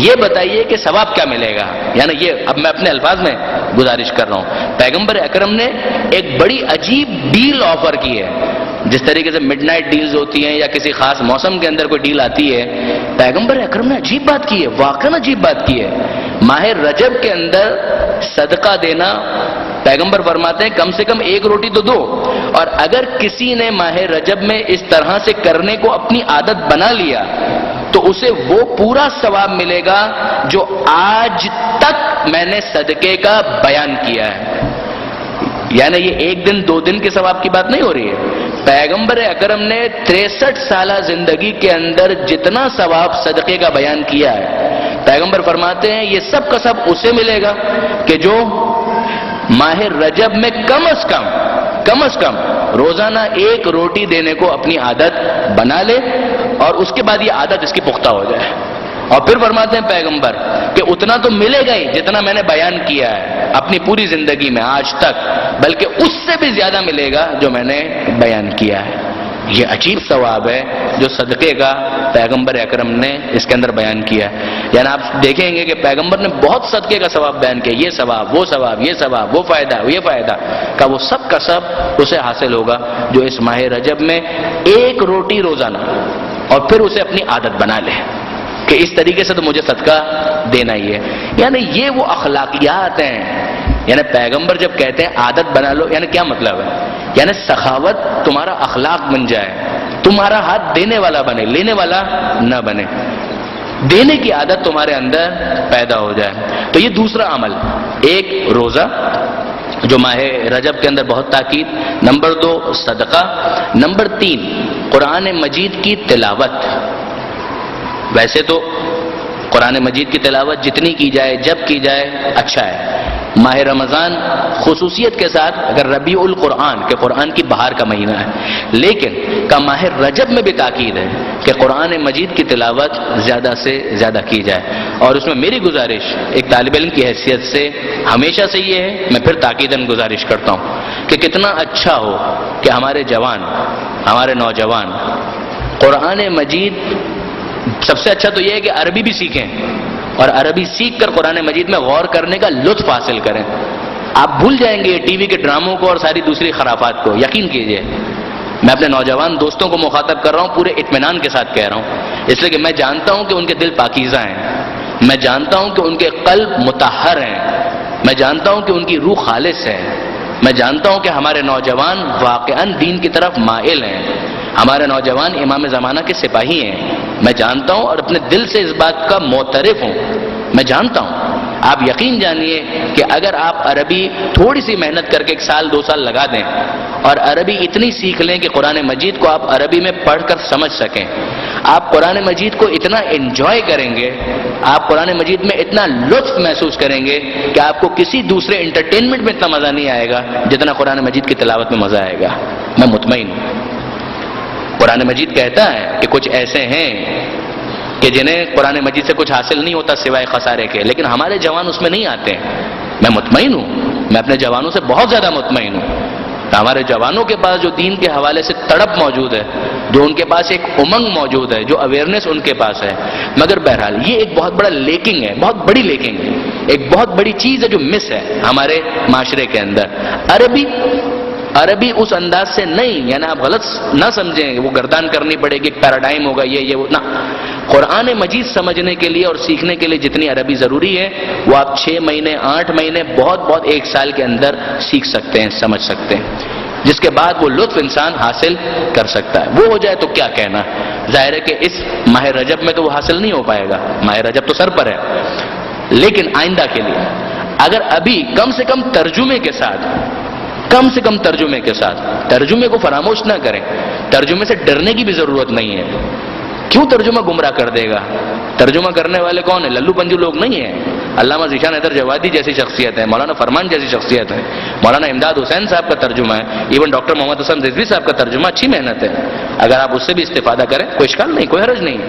یہ بتائیے کہ ثواب کیا ملے گا؟ یعنی یہ اب میں اپنے الفاظ میں گزارش کر رہا ہوں. پیغمبر اکرم نے ایک بڑی عجیب ڈیل آفر کی ہے. جس طریقے سے مڈ نائٹ ڈیلز ہوتی ہیں یا کسی خاص موسم کے اندر کوئی ڈیل آتی ہے، پیغمبر اکرم نے عجیب بات کی ہے، واقعاً عجیب بات کی ہے. ماہ رجب کے اندر صدقہ دینا، پیغمبر فرماتے ہیں کم سے کم ایک روٹی تو دو، اور اگر کسی نے ماہ رجب میں اس طرح سے کرنے کو اپنی عادت بنا لیا تو اسے وہ پورا ثواب ملے گا جو آج تک میں نے صدقے کا بیان کیا ہے. یعنی یہ ایک دن 2 دن کے ثواب کی بات نہیں ہو رہی ہے. پیغمبر اکرم نے 63 سالہ زندگی کے اندر جتنا ثواب صدقے کا بیان کیا ہے، پیغمبر فرماتے ہیں یہ سب کا سب اسے ملے گا کہ جو ماہ رجب میں کم از کم روزانہ 1 روٹی دینے کو اپنی عادت بنا لے، اور اس کے بعد یہ عادت اس کی پختہ ہو جائے. اور پھر فرماتے ہیں پیغمبر کہ اتنا تو ملے گا ہی جتنا میں نے بیان کیا ہے اپنی پوری زندگی میں آج تک، بلکہ اس سے بھی زیادہ ملے گا جو میں نے بیان کیا ہے. یہ عجیب ثواب ہے جو صدقے کا پیغمبر اکرم نے اس کے اندر بیان کیا ہے. یعنی آپ دیکھیں گے کہ پیغمبر نے بہت صدقے کا ثواب بیان کیا، یہ ثواب، وہ ثواب، یہ ثواب، وہ فائدہ، یہ فائدہ کا، وہ سب کا سب اسے حاصل ہوگا جو اس ماہ رجب میں 1 روٹی روزانہ اور پھر اسے اپنی عادت بنا لے کہ اس طریقے سے تو مجھے صدقہ دینا ہی ہے. یعنی یہ وہ اخلاقیات ہیں. یعنی پیغمبر جب کہتے ہیں عادت بنا لو، یعنی کیا مطلب ہے؟ یعنی سخاوت تمہارا اخلاق بن جائے، تمہارا ہاتھ دینے والا بنے، لینے والا نہ بنے، دینے کی عادت تمہارے اندر پیدا ہو جائے. تو یہ دوسرا عمل، 1 روزہ جو ماہ رجب کے اندر بہت تاکید، نمبر 2 صدقہ، نمبر 3 قرآن مجید کی تلاوت. ویسے تو قرآن مجید کی تلاوت جتنی کی جائے، جب کی جائے اچھا ہے. ماہ رمضان خصوصیت کے ساتھ اگر ربیع القرآن کہ قرآن کی بہار کا مہینہ ہے، لیکن کا ماہ رجب میں بھی تاکید ہے کہ قرآن مجید کی تلاوت زیادہ سے زیادہ کی جائے. اور اس میں میری گزارش ایک طالب علم کی حیثیت سے ہمیشہ سے یہ ہے، میں پھر تاکیداً گزارش کرتا ہوں کہ کتنا اچھا ہو کہ ہمارے جوان، ہمارے نوجوان قرآن مجید، سب سے اچھا تو یہ ہے کہ عربی بھی سیکھیں اور عربی سیکھ کر قرآن مجید میں غور کرنے کا لطف حاصل کریں. آپ بھول جائیں گے ٹی وی کے ڈراموں کو اور ساری دوسری خرافات کو. یقین کیجئے، میں اپنے نوجوان دوستوں کو مخاطب کر رہا ہوں، پورے اطمینان کے ساتھ کہہ رہا ہوں، اس لیے کہ میں جانتا ہوں کہ ان کے دل پاکیزہ ہیں، میں جانتا ہوں کہ ان کے قلب مطہر ہیں، میں جانتا ہوں کہ ان کی روح خالص ہے، میں جانتا ہوں کہ ہمارے نوجوان واقعاً دین کی طرف مائل ہیں، ہمارے نوجوان امام زمانہ کے سپاہی ہیں. میں جانتا ہوں اور اپنے دل سے اس بات کا معترف ہوں. میں جانتا ہوں، آپ یقین جانیے کہ اگر آپ عربی تھوڑی سی محنت کر کے 1 سال 2 سال لگا دیں اور عربی اتنی سیکھ لیں کہ قرآن مجید کو آپ عربی میں پڑھ کر سمجھ سکیں، آپ قرآن مجید کو اتنا انجوائے کریں گے، آپ قرآن مجید میں اتنا لطف محسوس کریں گے کہ آپ کو کسی دوسرے انٹرٹینمنٹ میں اتنا مزہ نہیں آئے گا جتنا قرآن مجید کی تلاوت میں مزہ آئے گا. میں مطمئن ہوں. قرآن مجید کہتا ہے کہ کچھ ایسے ہیں کہ جنہیں قرآن مجید سے کچھ حاصل نہیں ہوتا سوائے خسارے کے، لیکن ہمارے جوان اس میں نہیں آتے ہیں. میں مطمئن ہوں، میں اپنے جوانوں سے بہت زیادہ مطمئن ہوں. ہمارے جوانوں کے پاس جو دین کے حوالے سے تڑپ موجود ہے، جو ان کے پاس ایک امنگ موجود ہے، جو اویئرنیس ان کے پاس ہے. مگر بہرحال یہ ایک بہت بڑا لیکنگ ہے، بہت بڑی لیکنگ ہے، ایک بہت بڑی چیز ہے جو مس ہے ہمارے معاشرے کے اندر. عربی اس انداز سے نہیں، یعنی آپ غلط نہ سمجھیں وہ گردان کرنی پڑے گی، پیراڈائم ہوگا یہ وہ، نہ. قرآن مجید سمجھنے کے لیے اور سیکھنے کے لیے جتنی عربی ضروری ہے وہ آپ 6 مہینے 8 مہینے بہت 1 سال کے اندر سیکھ سکتے ہیں، سمجھ سکتے ہیں، جس کے بعد وہ لطف انسان حاصل کر سکتا ہے. وہ ہو جائے تو کیا کہنا. ظاہر ہے کہ اس ماہ رجب میں تو وہ حاصل نہیں ہو پائے گا، ماہ رجب تو سر پر ہے، لیکن آئندہ کے لیے اگر ابھی کم سے کم ترجمے کے ساتھ، ترجمے کو فراموش نہ کریں. ترجمے سے ڈرنے کی بھی ضرورت نہیں ہے. کیوں ترجمہ گمراہ کر دے گا؟ ترجمہ کرنے والے کون ہیں؟ للو پنجو لوگ نہیں ہیں. علامہ ذیشان حیدر جوادی جیسی شخصیت ہے، مولانا فرمان جیسی شخصیت ہے، مولانا امداد حسین صاحب کا ترجمہ ہے، ایون ڈاکٹر محمد حسن رضوی صاحب کا ترجمہ اچھی محنت ہے. اگر آپ اس سے بھی استفادہ کریں کوئی اشکال نہیں، کوئی حرج نہیں.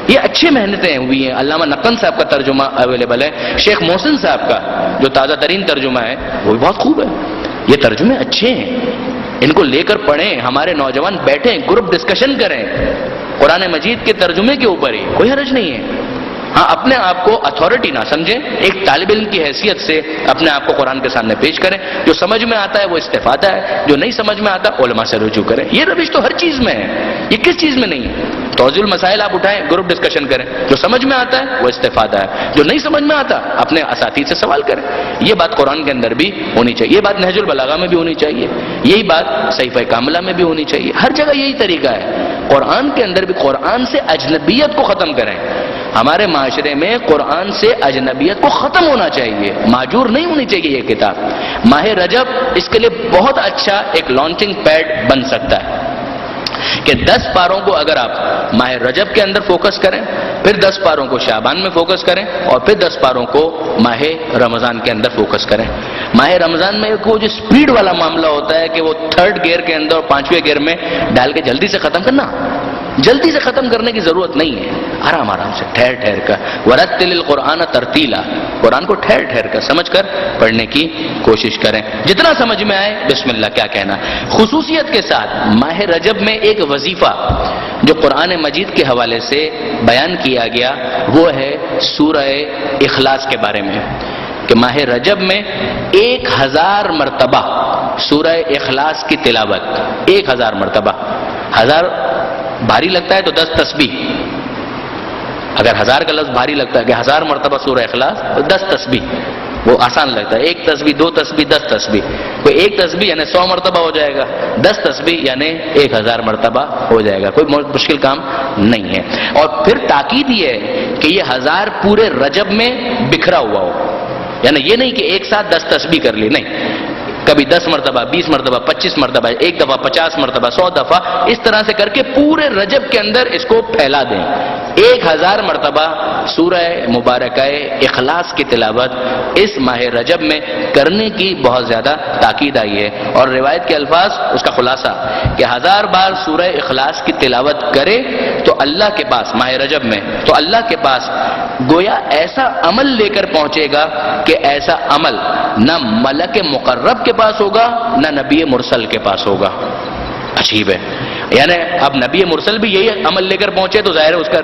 یہ اچھی محنتیں ہوئی ہیں. علامہ نقن صاحب کا ترجمہ اویلیبل ہے، شیخ محسن صاحب کا جو تازہ ترین ترجمہ ہے وہ بھی بہت خوب ہے. یہ ترجمے اچھے ہیں، ان کو لے کر پڑھیں. ہمارے نوجوان بیٹھیں، گروپ ڈسکشن کریں قرآن مجید کے ترجمے کے اوپر ہی، کوئی حرج نہیں ہے. ہاں، اپنے آپ کو اتھارٹی نہ سمجھیں، ایک طالب علم کی حیثیت سے اپنے آپ کو قرآن کے سامنے پیش کریں. جو سمجھ میں آتا ہے وہ استفادہ ہے، جو نہیں سمجھ میں آتا علماء سے رجوع کریں. یہ روش تو ہر چیز میں ہے، یہ کس چیز میں نہیں ہے. توضیح المسائل آپ اٹھائیں، گروپ ڈسکشن کریں، جو سمجھ میں آتا ہے وہ استفادہ ہے، جو نہیں سمجھ میں آتا اپنے اساتذہ سے سوال کریں. یہ بات قرآن کے اندر بھی ہونی چاہیے، یہ بات نہج البلاغہ میں بھی ہونی چاہیے، یہی بات صحیفہ کاملہ میں بھی ہونی چاہیے. ہر جگہ یہی طریقہ ہے. قرآن کے اندر بھی قرآن سے اجنبیت کو ختم کریں. ہمارے معاشرے میں قرآن سے اجنبیت کو ختم ہونا چاہیے، معجور نہیں ہونی چاہیے یہ کتاب. ماہ رجب اس کے لیے بہت اچھا ایک لانچنگ پیڈ بن سکتا ہے کہ 10 پاروں کو اگر آپ ماہ رجب کے اندر فوکس کریں، پھر 10 پاروں کو شعبان میں فوکس کریں، اور پھر 10 پاروں کو ماہ رمضان کے اندر فوکس کریں. ماہ رمضان میں وہ جو سپیڈ والا معاملہ ہوتا ہے کہ وہ 3rd گیئر کے اندر اور 5ویں گیئر میں ڈال کے جلدی سے ختم کرنا، جلدی سے ختم کرنے کی ضرورت نہیں ہے. آرام آرام سے ٹھہر ٹھہر کر، ورتل القرآن ترتیلا، قرآن کو ٹھہر ٹھہر کر سمجھ کر پڑھنے کی کوشش کریں. جتنا سمجھ میں آئے بسم اللہ کیا کہنا. خصوصیت کے ساتھ ماہ رجب میں ایک وظیفہ جو قرآن مجید کے حوالے سے بیان کیا گیا وہ ہے سورہ اخلاص کے بارے میں، کہ ماہ رجب میں 1000 مرتبہ سورہ اخلاص کی تلاوت. 1000 مرتبہ. 1000 بھاری لگتا ہے تو 10 تسبیح. اگر 1000 کا لفظ بھاری لگتا ہے کہ 1000 مرتبہ سورہ اخلاص تو 10 تسبیح وہ آسان لگتا ہے. 1 تسبیح 2 تسبیح 10 تسبیح. کوئی 1 تسبیح یعنی 100 مرتبہ ہو جائے گا، 10 تسبیح یعنی 1000 مرتبہ ہو جائے گا. کوئی مشکل کام نہیں ہے. اور پھر تاکید یہ ہے کہ یہ 1000 پورے رجب میں بکھرا ہوا ہو، یعنی یہ نہیں کہ ایک ساتھ 10 تسبیح کر لی، نہیں، کبھی 10 مرتبہ 20 مرتبہ 25 مرتبہ، ایک دفعہ 50 مرتبہ 100 دفعہ، اس طرح سے کر کے پورے رجب کے اندر اس کو پھیلا دیں. 1000 مرتبہ سورہ مبارکہ اخلاص کی تلاوت اس ماہ رجب میں کرنے کی بہت زیادہ تاکید آئی ہے. اور روایت کے الفاظ اس کا خلاصہ کہ 1000 بار سورہ اخلاص کی تلاوت کرے تو اللہ کے پاس ماہ رجب میں تو اللہ کے پاس گویا ایسا عمل لے کر پہنچے گا کہ ایسا عمل نہ ملک مقرب کے پاس ہوگا نہ نبی مرسل کے پاس ہوگا. عجیب ہے. یعنی اب نبی مرسل بھی یہی عمل لے کر پہنچے تو ظاہر ہے اس کا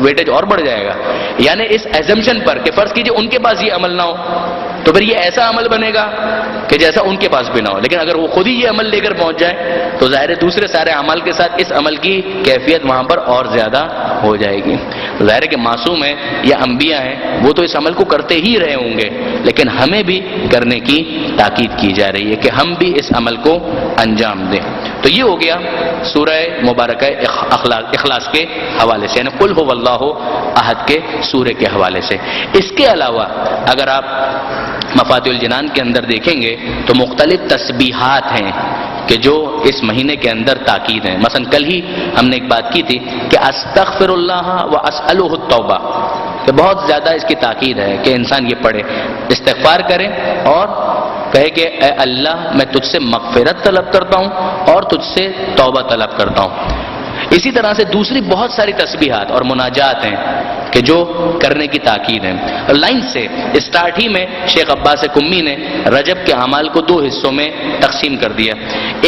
ویٹیج اور بڑھ جائے گا. یعنی اس ایزمپشن پر کہ فرض کیجئے ان کے پاس یہ عمل نہ ہو تو پھر یہ ایسا عمل بنے گا کہ جیسا ان کے پاس بھی نہ ہو. لیکن اگر وہ خود ہی یہ عمل لے کر پہنچ جائے تو ظاہر ہے دوسرے سارے اعمال کے ساتھ اس عمل کی کیفیت وہاں پر اور زیادہ ہو جائے گی. ظاہر ہے کہ معصوم ہیں یا انبیاء ہیں وہ تو اس عمل کو کرتے ہی رہے ہوں گے، لیکن ہمیں بھی کرنے کی تاکید کی جا رہی ہے کہ ہم بھی اس عمل کو انجام دیں. تو یہ ہو گیا سورہ مبارکہ اخلاص کے حوالے سے، یعنی قل هو اللہ احد کے سورہ کے حوالے سے. اس کے علاوہ اگر آپ مفاتیح الجنان کے اندر دیکھیں گے تو مختلف تسبیحات ہیں کہ جو اس مہینے کے اندر تاکید ہیں. مثلا کل ہی ہم نے ایک بات کی تھی کہ استغفر اللہ و اسألہ التوبہ، کہ بہت زیادہ اس کی تاکید ہے کہ انسان یہ پڑھے، استغفار کرے اور کہے کہ اے اللہ میں تجھ سے مغفرت طلب کرتا ہوں اور تجھ سے توبہ طلب کرتا ہوں. اسی طرح سے دوسری بہت ساری تسبیحات اور مناجات ہیں کہ جو کرنے کی تاکید ہے. لائن سے اسٹارٹ ہی میں شیخ عباس کمی نے رجب کے اعمال کو 2 حصوں میں تقسیم کر دیا.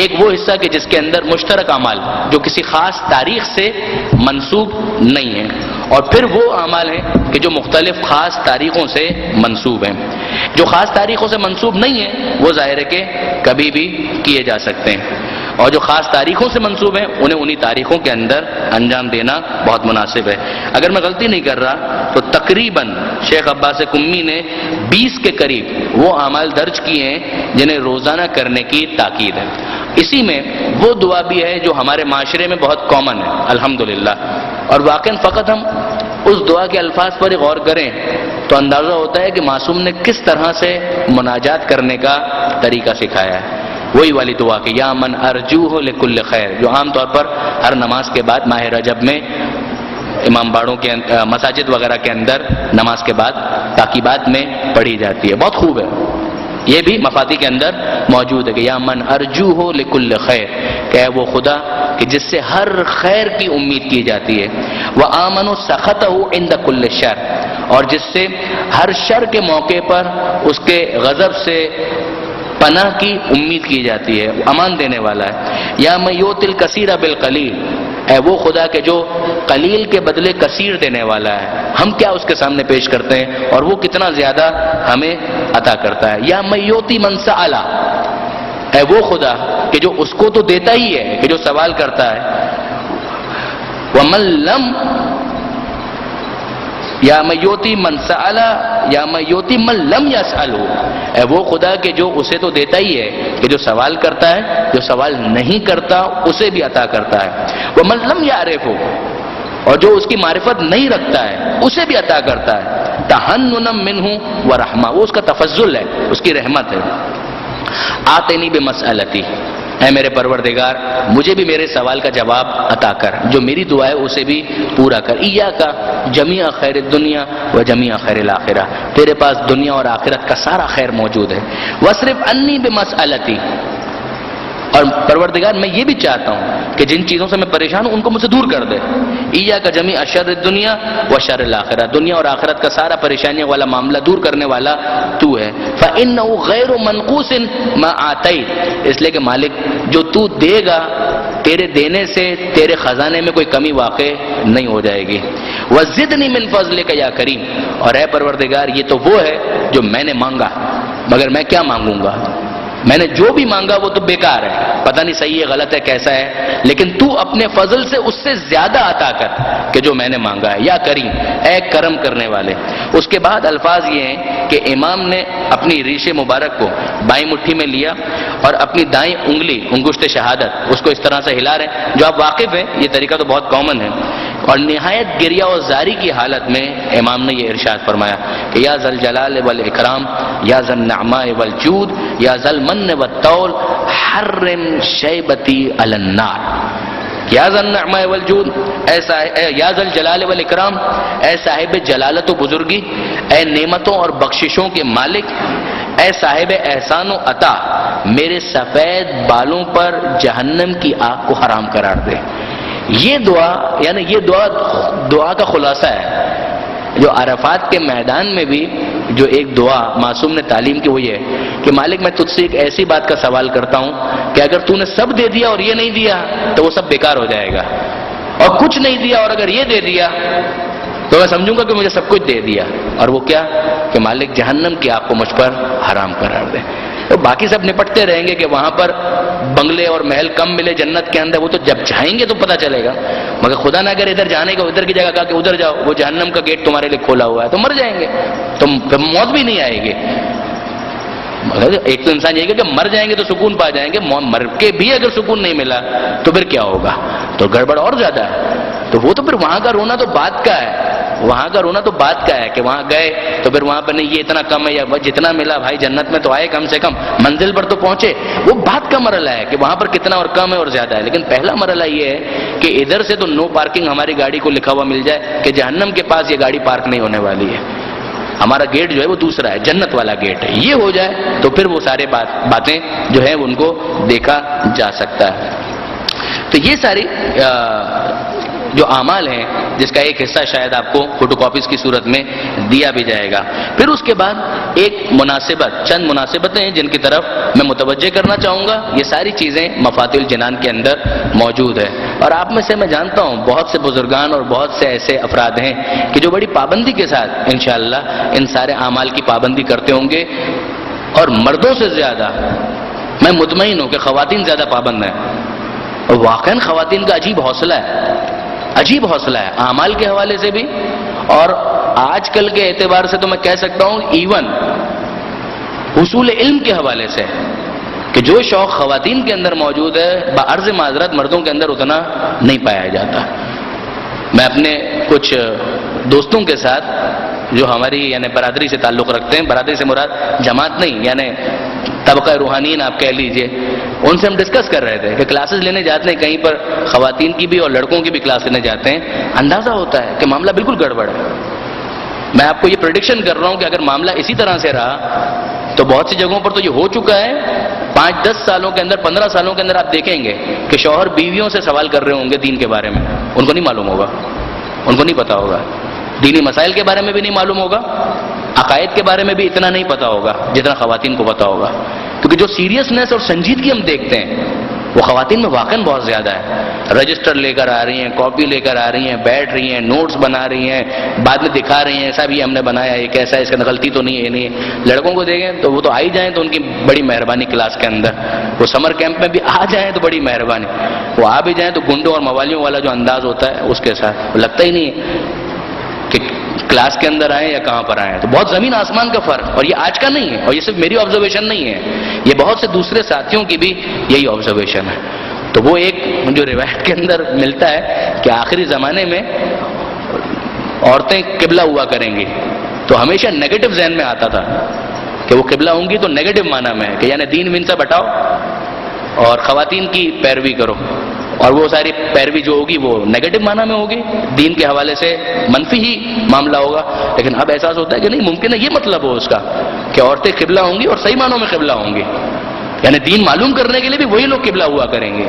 ایک وہ حصہ کہ جس کے اندر مشترک اعمال جو کسی خاص تاریخ سے منسوب نہیں ہیں، اور پھر وہ اعمال ہیں کہ جو مختلف خاص تاریخوں سے منسوب ہیں. جو خاص تاریخوں سے منسوب نہیں ہیں وہ ظاہر ہے کہ کبھی بھی کیے جا سکتے ہیں، اور جو خاص تاریخوں سے منسوب ہیں انہیں انہی تاریخوں کے اندر انجام دینا بہت مناسب ہے. اگر میں غلطی نہیں کر رہا تو تقریباً شیخ عباس کمی نے 20 کے قریب وہ اعمال درج کیے ہیں جنہیں روزانہ کرنے کی تاکید ہے. اسی میں وہ دعا بھی ہے جو ہمارے معاشرے میں بہت کامن ہے الحمدللہ، اور واقعاً فقط ہم اس دعا کے الفاظ پر غور کریں تو اندازہ ہوتا ہے کہ معصوم نے کس طرح سے مناجات کرنے کا طریقہ سکھایا ہے. وہی والی دعا کہ یا من ارجوہ لکل خیر، جو عام طور پر ہر نماز کے بعد ماہ رجب میں امام باڑوں کے مساجد وغیرہ کے اندر نماز کے بعد تاکیبات میں پڑھی جاتی ہے. بہت خوب ہے، یہ بھی مفاتیح کے اندر موجود ہے کہ یا من ارجوہ لکل خیر، کہ ہے وہ خدا کہ جس سے ہر خیر کی امید کی جاتی ہے. وآمن سخطہ عند کل شر، اور جس سے ہر شر کے موقع پر اس کے غضب سے پناہ کی امید کی جاتی ہے، امان دینے والا ہے. یا من یؤتی الکثیر بالقلیل، اے وہ خدا کہ جو قلیل کے بدلے کثیر دینے والا ہے. ہم کیا اس کے سامنے پیش کرتے ہیں اور وہ کتنا زیادہ ہمیں عطا کرتا ہے. یا من یؤتی من سأل، اے وہ خدا کہ جو اس کو تو دیتا ہی ہے کہ جو سوال کرتا ہے. ومن لم یا من یؤتی من سأل یا من یؤتی من لم یسألہ، اے وہ خدا کہ جو اسے تو دیتا ہی ہے، کہ جو سوال کرتا ہے، جو سوال نہیں کرتا اسے بھی عطا کرتا ہے، ومن لم یعرفہ، اور جو اس کی معرفت نہیں رکھتا ہے اسے بھی عطا کرتا ہے، تحننا منہ ورحمہ، وہ اس کا تفضل ہے، اس کی رحمت ہے۔ آتنی بمسألتی، اے میرے پروردگار مجھے بھی میرے سوال کا جواب عطا کر، جو میری دعا ہے اسے بھی پورا کر۔ ایاک جمیع خیر الدنیا و جمیع خیر الآخرہ، تیرے پاس دنیا اور آخرت کا سارا خیر موجود ہے۔ واصرف عنی بمسألتی، اور پروردگار میں یہ بھی چاہتا ہوں کہ جن چیزوں سے میں پریشان ہوں ان کو مجھ سے دور کر دے۔ ایاک جمیع شر الدنیا و شر الآخرہ، دنیا اور آخرت کا سارا پریشانیوں والا معاملہ دور کرنے والا تو ہے۔ فإنہ غیر منقوص ما آتیت، اس لیے کہ مالک جو تو دے گا تیرے دینے سے تیرے خزانے میں کوئی کمی واقع نہیں ہو جائے گی۔ وزدنی من فضلک یا کریم، اور اے پروردگار یہ تو وہ ہے جو میں نے مانگا، مگر میں کیا مانگوں گا، میں نے جو بھی مانگا وہ تو بیکار ہے، پتہ نہیں صحیح ہے غلط ہے کیسا ہے، لیکن تو اپنے فضل سے اس سے زیادہ عطا کر کہ جو میں نے مانگا ہے، یا کریم، اے کرم کرنے والے۔ اس کے بعد الفاظ یہ ہیں کہ امام نے اپنی ریش مبارک کو بائیں مٹھی میں لیا اور اپنی دائیں انگلی انگشت شہادت اس کو اس طرح سے ہلا رہے ہیں، جو آپ واقف ہیں یہ طریقہ تو بہت کامن ہے، اور نہایت گریہ و زاری کی حالت میں امام نے یہ ارشاد فرمایا کہ یا ذل جلال والاکرام یا ذل نعماء والجود یا ذل من والطول حرم شیبتی علی النار، یا ذل نعماء والجود، یا ذل جلال والاکرام، اے صاحب جلالت و بزرگی، اے نعمتوں اور بخششوں کے مالک، اے صاحب احسان و عطا، میرے سفید بالوں پر جہنم کی آگ کو حرام قرار دے۔ یہ دعا یعنی یہ دعا کا خلاصہ ہے جو عرفات کے میدان میں بھی جو ایک دعا معصوم نے تعلیم کی وہ یہ ہے کہ مالک میں تجھ سے ایک ایسی بات کا سوال کرتا ہوں کہ اگر تو نے سب دے دیا اور یہ نہیں دیا تو وہ سب بیکار ہو جائے گا، اور کچھ نہیں دیا اور اگر یہ دے دیا تو میں سمجھوں گا کہ مجھے سب کچھ دے دیا، اور وہ کیا کہ مالک جہنم کی آگ کو مجھ پر حرام قرار دے۔ تو باقی سب نپٹتے رہیں گے کہ وہاں پر بنگلے اور محل کم ملے جنت کے اندر، وہ تو جب جائیں گے تو پتہ چلے گا، مگر خدا نہ اگر ادھر جانے کا ادھر کی جگہ کہا کہ ادھر جاؤ، وہ جہنم کا گیٹ تمہارے لیے کھولا ہوا ہے تو مر جائیں گے، تو موت بھی نہیں آئے گی۔ مگر ایک تو انسان یہ کہ مر جائیں گے تو سکون پا جائیں گے، مر کے بھی اگر سکون نہیں ملا تو پھر کیا ہوگا، تو گڑبڑ اور زیادہ ہے۔ تو وہ تو پھر وہاں کا رونا تو بات کا ہے، وہاں کا رونا تو بات کا ہے کہ وہاں گئے تو پھر وہاں پر نہیں یہ اتنا کم ہے یا جتنا ملا بھائی جنت میں تو آئے کم سے کم منزل پر تو پہنچے، وہ بات کا مرحلہ ہے کہ وہاں پر کتنا اور کم ہے اور زیادہ ہے۔ لیکن پہلا مرحلہ یہ ہے کہ ادھر سے تو نو پارکنگ ہماری گاڑی کو لکھا ہوا مل جائے کہ جہنم کے پاس یہ گاڑی پارک نہیں ہونے والی ہے، ہمارا گیٹ جو ہے وہ دوسرا ہے، جنت والا گیٹ ہے، یہ ہو جائے تو پھر وہ سارے باتیں جو ہیں ان کو دیکھا جا سکتا ہے۔ تو یہ ساری جو اعمال ہیں جس کا ایک حصہ شاید آپ کو فوٹو کاپیز کی صورت میں دیا بھی جائے گا۔ پھر اس کے بعد ایک مناسبت، چند مناسبتیں ہیں جن کی طرف میں متوجہ کرنا چاہوں گا۔ یہ ساری چیزیں مفاتیح الجنان کے اندر موجود ہے، اور آپ میں سے میں جانتا ہوں بہت سے بزرگان اور بہت سے ایسے افراد ہیں کہ جو بڑی پابندی کے ساتھ انشاءاللہ ان سارے اعمال کی پابندی کرتے ہوں گے، اور مردوں سے زیادہ میں مطمئن ہوں کہ خواتین زیادہ پابند ہیں، اور واقعاً خواتین کا عجیب حوصلہ ہے، عجیب حوصلہ ہے اعمال کے حوالے سے بھی، اور آج کل کے اعتبار سے تو میں کہہ سکتا ہوں ایون حصول علم کے حوالے سے کہ جو شوق خواتین کے اندر موجود ہے بعرض معذرت مردوں کے اندر اتنا نہیں پایا جاتا۔ میں اپنے کچھ دوستوں کے ساتھ جو ہماری یعنی برادری سے تعلق رکھتے ہیں، برادری سے مراد جماعت نہیں یعنی طبقہ روحانین آپ کہہ لیجئے، ان سے ہم ڈسکس کر رہے تھے کہ کلاسز لینے جاتے ہیں کہیں پر خواتین کی بھی اور لڑکوں کی بھی کلاس لینے جاتے ہیں، اندازہ ہوتا ہے کہ معاملہ بالکل گڑبڑ ہے۔ میں آپ کو یہ پریڈکشن کر رہا ہوں کہ اگر معاملہ اسی طرح سے رہا تو بہت سی جگہوں پر تو یہ ہو چکا ہے، 5-10 سالوں کے اندر 15 سالوں کے اندر آپ دیکھیں گے کہ شوہر بیویوں سے سوال کر رہے ہوں گے دین کے بارے میں، ان کو نہیں معلوم ہوگا، ان کو نہیں پتا ہوگا، دینی مسائل کے بارے میں بھی نہیں معلوم ہوگا، عقائد کے بارے میں بھی اتنا نہیں پتا ہوگا جتنا خواتین کو پتا ہوگا، کیونکہ جو سیریسنس اور سنجیدگی ہم دیکھتے ہیں وہ خواتین میں واقعاً بہت زیادہ ہے. رجسٹر لے کر آ رہی ہیں, کاپی لے کر آ رہی ہیں, بیٹھ رہی ہیں, نوٹس بنا رہی ہیں, بعد میں دکھا رہی ہیں صاحب یہ ہم نے بنایا, یہ کیسا ہے, اس کا غلطی تو نہیں ہے, یہ نہیں ہے. لڑکوں کو دیکھیں تو وہ تو آ ہی جائیں تو ان کی بڑی مہربانی کلاس کے اندر, وہ سمر کیمپ میں بھی آ جائیں تو بڑی مہربانی, وہ آ بھی جائیں تو گنڈوں اور موالیوں والا جو انداز ہوتا ہے اس کے ساتھ لگتا ہی نہیں ہے کہ کلاس کے اندر آئیں یا کہاں پر آئیں. تو بہت زمین آسمان کا فرق, اور یہ آج کا نہیں ہے, اور یہ صرف میری آبزرویشن نہیں ہے, یہ بہت سے دوسرے ساتھیوں کی بھی یہی آبزرویشن ہے. تو وہ ایک جو روایت کے اندر ملتا ہے کہ آخری زمانے میں عورتیں قبلہ ہوا کریں گی, تو ہمیشہ نیگیٹو ذہن میں آتا تھا کہ وہ قبلہ ہوں گی تو نیگیٹو معنی میں ہے کہ یعنی دین وین سے بٹاؤ اور خواتین کی پیروی کرو, اور وہ ساری پیروی جو ہوگی وہ نیگیٹو معنی میں ہوگی, دین کے حوالے سے منفی ہی معاملہ ہوگا. لیکن اب احساس ہوتا ہے کہ نہیں, ممکن ہے یہ مطلب ہو اس کا کہ عورتیں قبلہ ہوں گی اور صحیح معنوں میں قبلہ ہوں گی, یعنی دین معلوم کرنے کے لیے بھی وہی لوگ قبلہ ہوا کریں گے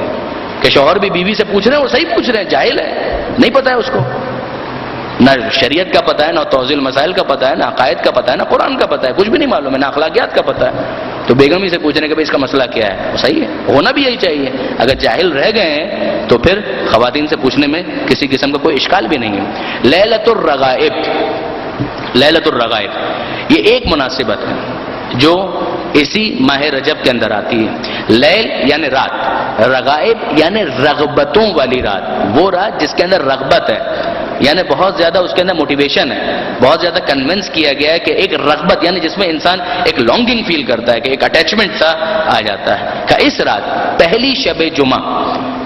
کہ شوہر بھی بیوی سے پوچھ رہے ہیں, وہ صحیح پوچھ رہے ہیں, جاہل ہے, نہیں پتہ ہے اس کو, نہ شریعت کا پتہ ہے, نہ توضیح المسائل کا پتہ ہے, نہ عقائد کا پتہ ہے, نہ قرآن کا پتہ ہے, کچھ بھی نہیں معلوم ہے, نہ اخلاقیات کا پتہ ہے. تو بیگم ہی سے پوچھ رہے ہیں کہ بھائی اس کا مسئلہ کیا ہے, وہ صحیح ہے, ہونا بھی یہی چاہیے. اگر جاہل رہ گئے ہیں تو پھر خواتین سے پوچھنے میں کسی قسم کا کوئی اشکال بھی نہیں ہے. لیلۃ الرغائب, لیلۃ الرغائب یہ ایک مناسبت ہے جو اسی ماہ رجب کے اندر آتی ہے. لیل یعنی رات, رغائب یعنی رغبتوں والی رات, وہ رات جس کے اندر رغبت ہے, یعنی بہت زیادہ اس کے اندر موٹیویشن ہے, بہت زیادہ کنونس کیا گیا ہے کہ ایک رغبت یعنی جس میں انسان ایک لانگنگ فیل کرتا ہے, کہ ایک اٹیچمنٹ سا آ جاتا ہے. کہ اس رات پہلی شب جمعہ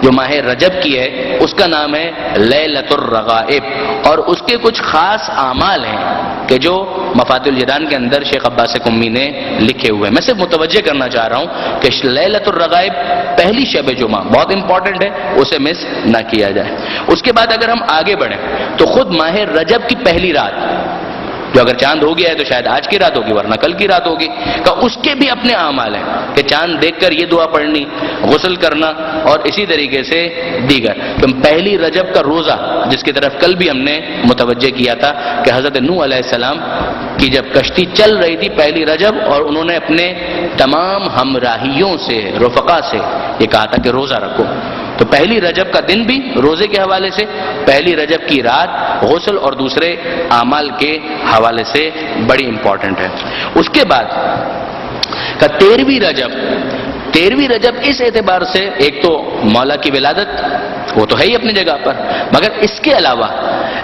جو ماہ رجب کی ہے اس کا نام ہے لیلۃ الرغائب, اور اس کے کچھ خاص اعمال ہیں کہ جو مفاتیح الجنان کے اندر شیخ عباس قمی نے لکھے ہوئے ہیں. میں صرف متوجہ کرنا چاہ رہا ہوں کہ لیلۃ الرغائب پہلی شب جمعہ بہت امپورٹنٹ ہے, اسے مس نہ کیا جائے. اس کے بعد اگر ہم آگے بڑھیں تو خود ماہ رجب کی پہلی رات جو اگر چاند ہو گیا ہے تو شاید آج کی رات ہوگی ورنہ کل کی رات ہوگی, کہ اس کے بھی اپنے اعمال ہیں کہ چاند دیکھ کر یہ دعا پڑھنی, غسل کرنا, اور اسی طریقے سے دیگر. تو پہلی رجب کا روزہ جس کی طرف کل بھی ہم نے متوجہ کیا تھا کہ حضرت نوح علیہ السلام کی جب کشتی چل رہی تھی پہلی رجب, اور انہوں نے اپنے تمام ہمراہیوں سے, رفقا سے یہ کہا تھا کہ روزہ رکھو. تو پہلی رجب کا دن بھی روزے کے حوالے سے, پہلی رجب کی رات غسل اور دوسرے اعمال کے حوالے سے بڑی امپورٹنٹ ہے. اس کے بعد کا 13ویں رجب, 13ویں رجب اس اعتبار سے ایک تو مولا کی ولادت وہ تو ہے ہی اپنی جگہ پر, مگر اس کے علاوہ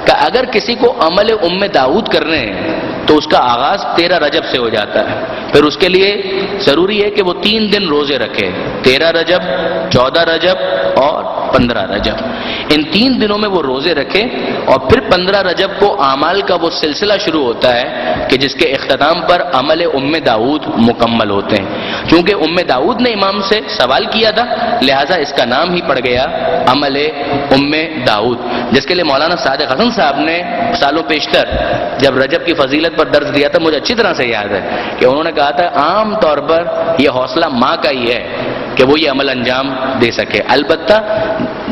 کہ اگر کسی کو عمل داؤد کرنے ہیں تو اس کا آغاز 13 رجب سے ہو جاتا ہے. پھر اس کے لیے ضروری ہے کہ وہ 3 دن روزے رکھے, 13 رجب, 14 رجب اور 15 رجب. ان 3 دنوں میں وہ روزے رکھے, اور پھر 15 رجب کو اعمال کا وہ سلسلہ شروع ہوتا ہے کہ جس کے اختتام پر عمل داؤد مکمل ہوتے ہیں. چونکہ داؤد نے امام سے سوال کیا تھا, لہٰذا اس کا نام ہی پڑ گیا عمل داؤد, جس کے لیے مولانا صادق حسن صاحب نے سالوں پیشتر جب رجب کی فضیلت پر درس دیا تھا, مجھے اچھی طرح سے یاد ہے کہ انہوں نے کہا تھا عام طور پر یہ حوصلہ ماں کا ہی ہے کہ وہ یہ عمل انجام دے سکے. البتہ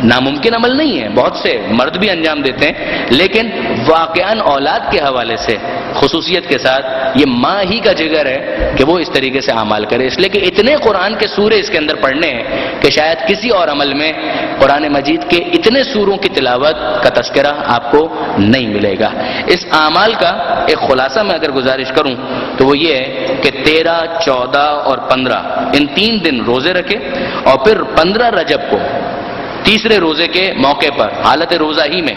ناممکن عمل نہیں ہے, بہت سے مرد بھی انجام دیتے ہیں, لیکن واقعاً اولاد کے حوالے سے خصوصیت کے ساتھ یہ ماں ہی کا جگر ہے کہ وہ اس طریقے سے اعمال کرے. اس لیے کہ اتنے قرآن کے سورے اس کے اندر پڑھنے ہیں کہ شاید کسی اور عمل میں قرآن مجید کے اتنے سوروں کی تلاوت کا تذکرہ آپ کو نہیں ملے گا. اس اعمال کا ایک خلاصہ میں اگر گزارش کروں تو وہ یہ ہے کہ 13, 14 اور 15 ان 3 دن روزے رکھے, اور پھر 15 رجب کو تیسرے روزے کے موقع پر حالت روزہ ہی میں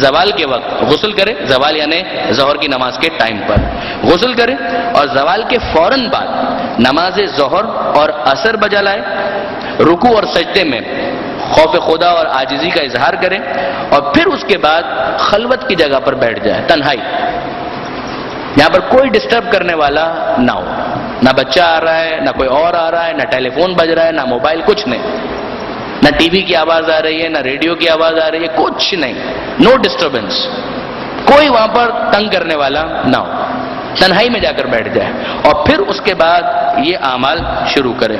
زوال کے وقت غسل کرے, زوال یعنی ظہر کی نماز کے ٹائم پر غسل کرے, اور زوال کے فوراً بعد نماز ظہر اور عصر بجا لائے, رکوع اور سجدے میں خوف خدا اور عاجزی کا اظہار کرے, اور پھر اس کے بعد خلوت کی جگہ پر بیٹھ جائے, تنہائی, یہاں پر کوئی ڈسٹرب کرنے والا نہ ہو, نہ بچہ آ رہا ہے, نہ کوئی اور آ رہا ہے, نہ ٹیلی فون بج رہا ہے, نہ موبائل, کچھ نہیں, نہ ٹی وی کی آواز آ رہی ہے, نہ ریڈیو کی آواز آ رہی ہے, کچھ نہیں, نو ڈسٹربنس, کوئی وہاں پر تنگ کرنے والا نہ ہو, تنہائی میں جا کر بیٹھ جائے, اور پھر اس کے بعد یہ اعمال شروع کرے.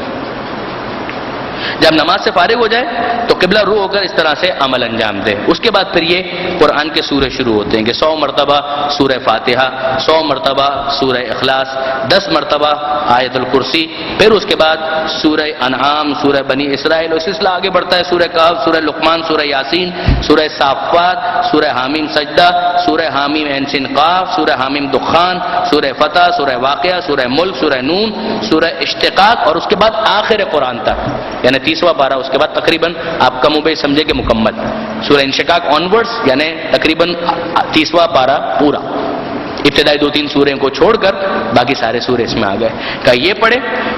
جب نماز سے فارغ ہو جائے تو قبلہ رو ہو کر اس طرح سے عمل انجام دے. اس کے بعد پھر یہ قرآن کے سورے شروع ہوتے ہیں کہ 100 مرتبہ سورہ فاتحہ، 100 مرتبہ سورہ اخلاص، 10 مرتبہ آیت الکرسی، پھر اس کے بعد سورہ انعام، سورہ بنی اسرائیل، اور سلسلہ آگے بڑھتا ہے سورہ کہف، سورہ لقمان، سورہ یاسین، سورہ صافات، سورہ حامیم سجدہ، سورہ حامیم عین سین قاف، سورہ حامیم دخان، سورہ فتح، سورہ واقعہ، سورہ ملک، سورہ نون، سورہ اشتقاق، اور اس کے بعد آخر قرآن تک، یعنی 30واں پارہ. اس کے بعد تقریباً آپ کم و بیش سمجھے کہ مکمل سورہ انشقاق آنورڈز، یعنی تقریباً 30واں پارہ پورا. ابتدائی 2-3 سورے کو چھوڑ کر باقی سارے سورے اس میں آ گئے. کہ یہ پڑھے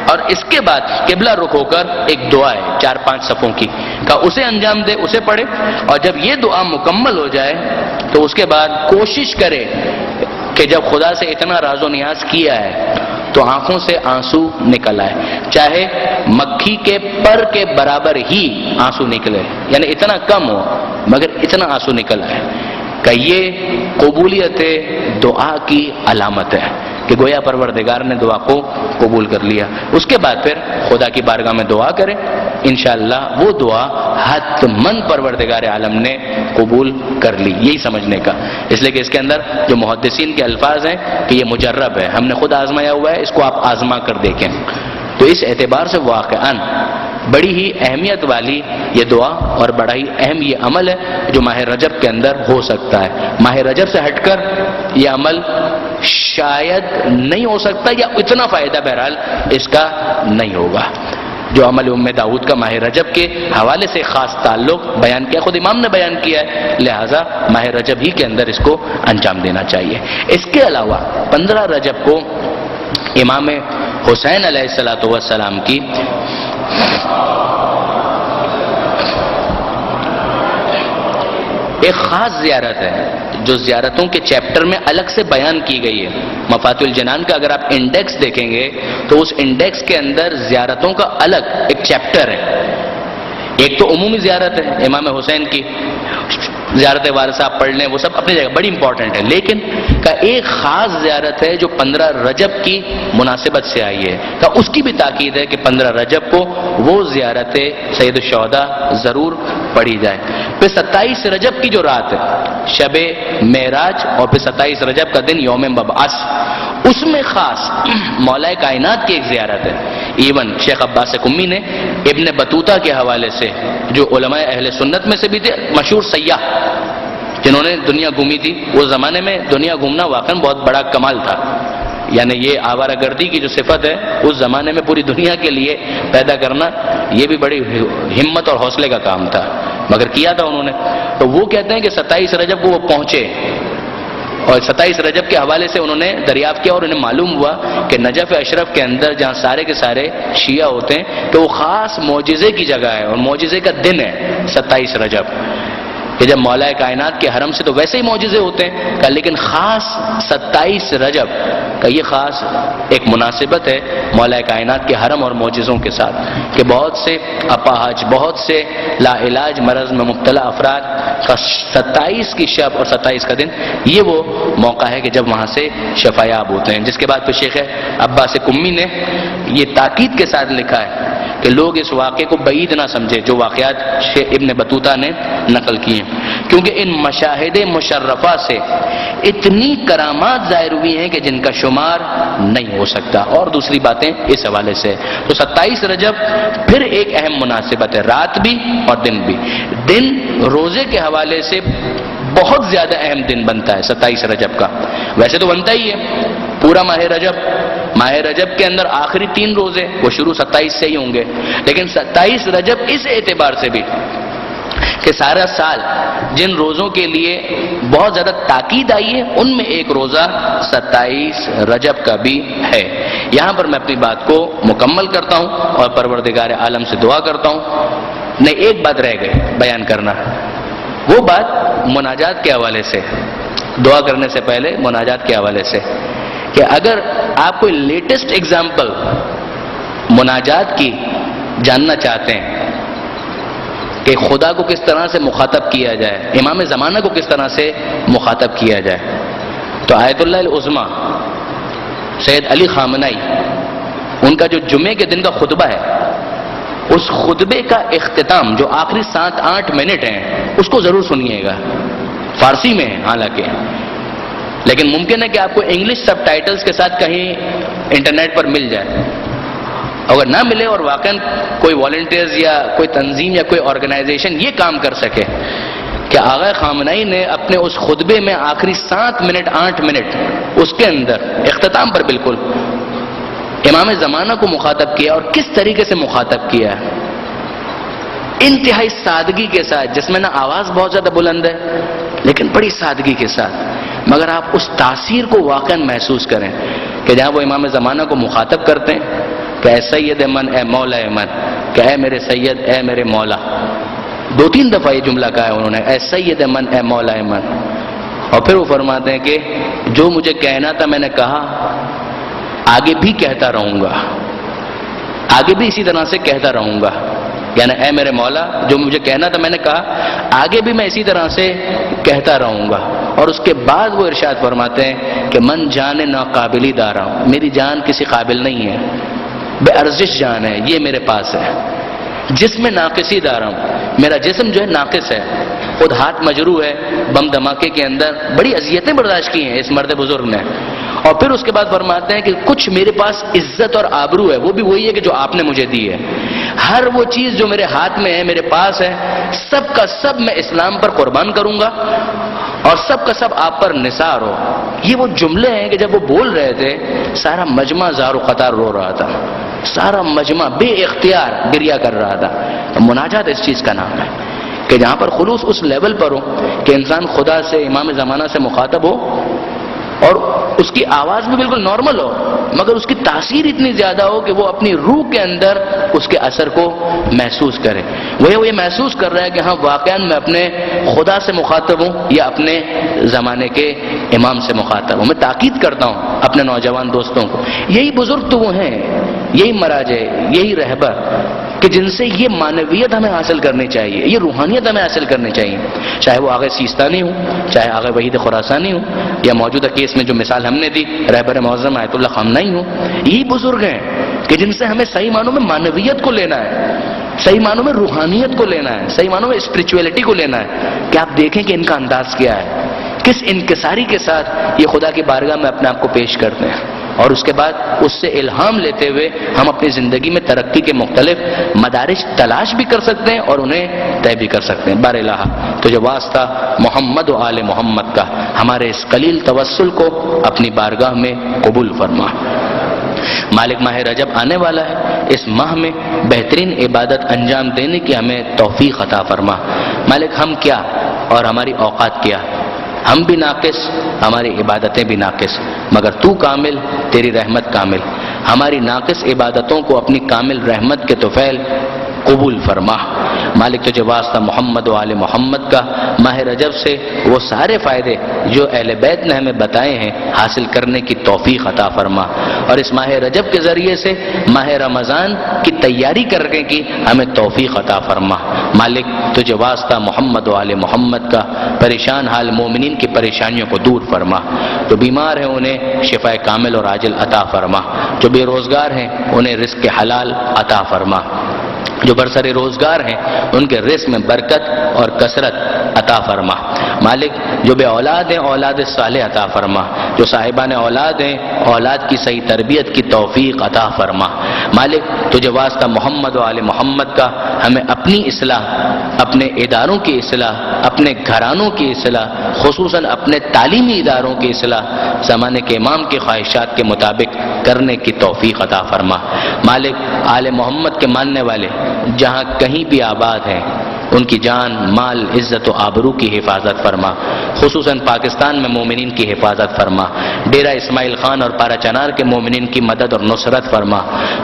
اور اس کے بعد قبلہ رخ ہو کر ایک دعا ہے 4-5 صفوں کی، کہ اسے انجام دے، اسے پڑھے. اور جب یہ دعا مکمل ہو جائے تو اس کے بعد کوشش کرے کہ جب خدا سے اتنا راز و نیاز کیا ہے تو آنکھوں سے آنسو نکل آئے، چاہے مکھی کے پر کے برابر ہی آنسو نکلے، یعنی اتنا کم ہو مگر اتنا آنسو نکل آئے. کہ یہ قبولیت دعا کی علامت ہے کہ گویا پروردگار نے دعا کو قبول کر لیا. اس کے بعد پھر خدا کی بارگاہ میں دعا کرے، انشاءاللہ وہ دعا حتماً پروردگار عالم نے قبول کر لی. یہی سمجھنے کا، اس لیے کہ اس کے اندر جو محدثین کے الفاظ ہیں کہ یہ مجرب ہے، ہم نے خود آزمایا ہوا ہے، اس کو آپ آزما کر دیکھیں. تو اس اعتبار سے واقعاً بڑی ہی اہمیت والی یہ دعا اور بڑا ہی اہم یہ عمل ہے جو ماہ رجب کے اندر ہو سکتا ہے. ماہ رجب سے ہٹ کر یہ عمل شاید نہیں ہو سکتا، یا اتنا فائدہ بہرحال اس کا نہیں ہوگا. جو عمل ام داؤد کا ماہ رجب کے حوالے سے خاص تعلق بیان کیا، خود امام نے بیان کیا ہے، لہذا ماہ رجب ہی کے اندر اس کو انجام دینا چاہیے. اس کے علاوہ 15 رجب کو امام حسین علیہ السلام کی ایک خاص زیارت ہے جو زیارتوں کے چیپٹر میں الگ سے بیان کی گئی ہے. مفاتیح الجنان کا اگر آپ انڈیکس دیکھیں گے تو اس انڈیکس کے اندر زیارتوں کا الگ ایک چیپٹر ہے. ایک تو عمومی زیارت ہے امام حسین کی، زیارت وارثہ آپ پڑھ لیں، وہ سب اپنی جگہ بڑی امپورٹنٹ ہے، لیکن کا ایک خاص زیارت ہے جو 15 رجب کی مناسبت سے آئی ہے. کا اس کی بھی تاکید ہے کہ 15 رجب کو وہ زیارت سید الشہداء ضرور پڑھی جائے. پھر 27 رجب کی جو رات ہے شب معراج، اور پھر 27 رجب کا دن یوم مبعث، اس میں خاص مولا کائنات کی ایک زیارت ہے. ایون شیخ عباس قمی نے ابن بطوطہ کے حوالے سے، جو علماء اہل سنت میں سے بھی تھے، مشہور سیاح جنہوں نے دنیا گھومی تھی، اس زمانے میں دنیا گھومنا واقعا بہت بڑا کمال تھا. یعنی یہ آوارہ گردی کی جو صفت ہے اس زمانے میں پوری دنیا کے لیے پیدا کرنا، یہ بھی بڑی ہمت اور حوصلے کا کام تھا، مگر کیا تھا انہوں نے. تو وہ کہتے ہیں کہ 27 رجب کو وہ پہنچے، اور 27 رجب کے حوالے سے انہوں نے دریافت کیا اور انہیں معلوم ہوا کہ نجف اشرف کے اندر جہاں سارے کے سارے شیعہ ہوتے ہیں تو وہ خاص معجزے کی جگہ ہے اور معجزے کا دن ہے 27 رجب. کہ جب مولا کائنات کے حرم سے تو ویسے ہی معجزے ہوتے ہیں، لیکن خاص 27 رجب کا یہ خاص ایک مناسبت ہے مولا کائنات کے حرم اور معجزوں کے ساتھ، کہ بہت سے اپاہج، بہت سے لا علاج مرض میں مبتلا افراد کا 27 کی شب اور 27 کا دن یہ وہ موقع ہے کہ جب وہاں سے شفا یاب ہوتے ہیں. جس کے بعد پھر شیخ عباس قمی نے یہ تاکید کے ساتھ لکھا ہے کہ لوگ اس واقعے کو بعید نہ سمجھے جو واقعات شیخ ابن بطوطہ نے نقل کیے ہیں، کیونکہ ان مشاہد مشرفہ سے اتنی کرامات ظاہر ہوئی ہیں کہ جن کا شمار نہیں ہو سکتا. اور دوسری باتیں اس حوالے سے، تو 27 رجب پھر ایک اہم مناسبت ہے، رات بھی اور دن بھی. دن روزے کے حوالے سے بہت زیادہ اہم دن بنتا ہے 27 رجب کا، ویسے تو بنتا ہی ہے پورا ماہ رجب. ماہ رجب کے اندر آخری 3 روزے وہ شروع 27 سے ہی ہوں گے، لیکن 27 رجب اس اعتبار سے بھی کہ سارا سال جن روزوں کے لیے بہت زیادہ تاکید آئی ہے ان میں ایک روزہ 27 رجب کا بھی ہے. یہاں پر میں اپنی بات کو مکمل کرتا ہوں اور پروردگار عالم سے دعا کرتا ہوں. نہیں، ایک بات رہ گئی بیان کرنا، وہ بات مناجات کے حوالے سے، دعا کرنے سے پہلے مناجات کے حوالے سے، کہ اگر آپ کوئی لیٹسٹ ایگزامپل مناجات کی جاننا چاہتے ہیں کہ خدا کو کس طرح سے مخاطب کیا جائے، امام زمانہ کو کس طرح سے مخاطب کیا جائے، تو آیت اللہ العظمیٰ سید علی خامنائی ان کا جو جمعے کے دن کا خطبہ ہے اس خطبے کا اختتام جو آخری 7-8 منٹ ہیں اس کو ضرور سنیے گا. فارسی میں ہے حالانکہ، لیکن ممکن ہے کہ آپ کو انگلش سب ٹائٹلز کے ساتھ کہیں انٹرنیٹ پر مل جائے. اگر نہ ملے اور واقعاً کوئی والنٹیئرز یا کوئی تنظیم یا کوئی آرگنائزیشن یہ کام کر سکے کہ آغا خامنہئی نے اپنے اس خطبے میں آخری 7 منٹ 8 منٹ اس کے اندر اختتام پر بالکل امام زمانہ کو مخاطب کیا، اور کس طریقے سے مخاطب کیا ہے، انتہائی سادگی کے ساتھ، جس میں نہ آواز بہت زیادہ بلند ہے لیکن بڑی سادگی کے ساتھ، مگر آپ اس تاثیر کو واقعاً محسوس کریں کہ جہاں وہ امام زمانہ کو مخاطب کرتے ہیں کہ اے سید من، اے مولا من، کہ اے میرے سید، اے میرے مولا. 2-3 دفعہ یہ جملہ کہا ہے انہوں نے، اے سید من، اے مولا من. اور پھر وہ فرماتے ہیں کہ جو مجھے کہنا تھا میں نے کہا، آگے بھی کہتا رہوں گا، آگے بھی اسی طرح سے کہتا رہوں گا. یعنی اے میرے مولا، جو مجھے کہنا تھا میں نے کہا، آگے بھی میں اسی طرح سے کہتا رہوں گا. اور اس کے بعد وہ ارشاد فرماتے ہیں کہ من جان ناقابلی دارا ہوں، میری جان کسی قابل نہیں ہے، بے ارزش جان ہے، یہ میرے پاس ہے. جسم ناقصی دارا ہوں، میرا جسم جو ہے ناقص ہے، خود ہاتھ مجروح ہے، بم دھماکے کے اندر بڑی اذیتیں برداشت کی ہیں اس مرد بزرگ نے. اور پھر اس کے بعد فرماتے ہیں کہ کچھ میرے پاس عزت اور آبرو ہے، وہ بھی وہی ہے کہ جو آپ نے مجھے دی ہے. ہر وہ چیز جو میرے ہاتھ میں ہے، میرے پاس ہے، سب کا سب میں اسلام پر قربان کروں گا، اور سب کا سب آپ پر نثار ہو. یہ وہ جملے ہیں کہ جب وہ بول رہے تھے سارا مجمع زار و قطار رو رہا تھا، سارا مجمع بے اختیار گریہ کر رہا تھا. تو مناجات اس چیز کا نام ہے کہ جہاں پر خلوص اس لیول پر ہو کہ انسان خدا سے، امام زمانہ سے مخاطب ہو، اور اس کی آواز بھی بالکل نارمل ہو، مگر اس کی تاثیر اتنی زیادہ ہو کہ وہ اپنی روح کے اندر اس کے اثر کو محسوس کرے. وہ یہ محسوس کر رہا ہے کہ ہاں واقعاً میں اپنے خدا سے مخاطب ہوں یا اپنے زمانے کے امام سے مخاطب ہوں. میں تاکید کرتا ہوں اپنے نوجوان دوستوں کو، یہی بزرگ تو وہ ہیں، یہی مراجع، یہی رہبر کہ جن سے یہ معنویت ہمیں حاصل کرنی چاہیے، یہ روحانیت ہمیں حاصل کرنی چاہیے. چاہے وہ آغا سیستانی ہوں، چاہے آغا وحید خراسانی ہوں، یا موجودہ کیس میں جو مثال ہم نے دی رہبر معظم آیت اللہ خامنہئی ہوں. یہی بزرگ ہیں کہ جن سے ہمیں صحیح معنوں میں معنویت کو لینا ہے، صحیح معنوں میں روحانیت کو لینا ہے، صحیح معنوں میں اسپرچویلٹی کو لینا ہے. کہ آپ دیکھیں کہ ان کا انداز کیا ہے، کس انکساری کے ساتھ یہ خدا کی بارگاہ میں اپنے آپ کو پیش کرتے ہیں، اور اس کے بعد اس سے الہام لیتے ہوئے ہم اپنی زندگی میں ترقی کے مختلف مدارج تلاش بھی کر سکتے ہیں اور انہیں طے بھی کر سکتے ہیں. بار الہ تجھے واسطہ محمد و آل محمد کا ہمارے اس قلیل توسل کو اپنی بارگاہ میں قبول فرما. مالک ماہ رجب آنے والا ہے، اس ماہ میں بہترین عبادت انجام دینے کی ہمیں توفیق عطا فرما. مالک ہم کیا اور ہماری اوقات کیا، ہم بھی ناقص، ہماری عبادتیں بھی ناقص، مگر تو کامل، تیری رحمت کامل. ہماری ناقص عبادتوں کو اپنی کامل رحمت کے طفیل قبول فرما. مالک تجھے واسطہ محمد و آل محمد کا ماہ رجب سے وہ سارے فائدے جو اہل بیت نے ہمیں بتائے ہیں حاصل کرنے کی توفیق عطا فرما، اور اس ماہ رجب کے ذریعے سے ماہ رمضان کی تیاری کرنے کی ہمیں توفیق عطا فرما. مالک تجھے واسطہ محمد و آل محمد کا پریشان حال مومنین کی پریشانیوں کو دور فرما. جو بیمار ہیں انہیں شفاء کامل اور عاجل عطا فرما. جو بے روزگار ہیں انہیں رزق حلال عطا فرما. جو برسر روزگار ہیں ان کے رزق میں برکت اور کثرت عطا فرما. مالک جو بے اولاد ہیں اولاد صالح عطا فرما. جو صاحبان اولاد ہیں اولاد کی صحیح تربیت کی توفیق عطا فرما. مالک تجھے واسطہ محمد و آل محمد کا ہمیں اپنی اصلاح، اپنے اداروں کی اصلاح، اپنے گھرانوں کی اصلاح، خصوصاً اپنے تعلیمی اداروں کی اصلاح زمانے کے امام کی خواہشات کے مطابق کرنے کی توفیق عطا فرما. مالک آل محمد کے ماننے والے جہاں کہیں بھی آباد ہیں ان کی جان، مال، عزت و آبرو کی حفاظت فرما. خصوصاً پاکستان میں مومنین کی حفاظت فرما. ڈیرہ اسماعیل خان اور پارا چنار کے مومنین کی مدد اور نصرت فرما.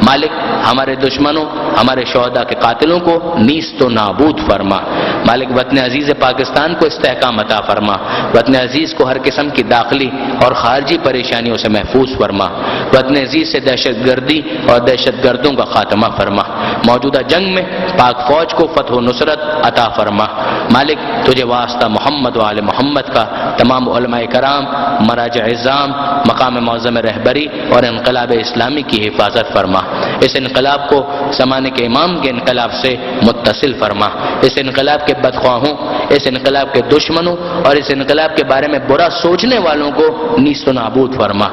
مالک ہمارے دشمنوں، ہمارے شہداء کے قاتلوں کو نیست و نابود فرما. مالک وطن عزیز پاکستان کو استحکام عطا فرما. وطن عزیز کو ہر قسم کی داخلی اور خارجی پریشانیوں سے محفوظ فرما. وطن عزیز سے دہشت گردی اور دہشت گردوں کا خاتمہ فرما. موجودہ جنگ میں پاک فوج کو فتح و نصرت عطا فرما۔ مالک تجھے واسطہ محمد و آل محمد کا، تمام علماء کرام، مراجع اعظام، مقام معظم رہبری اور انقلاب اسلامی کی حفاظت فرما۔ اس انقلاب کو زمانے کے امام کے انقلاب سے متصل فرما۔ اس انقلاب کے بدخواہوں، اس انقلاب کے دشمنوں اور اس انقلاب کے بارے میں برا سوچنے والوں کو نیست و نابود فرما۔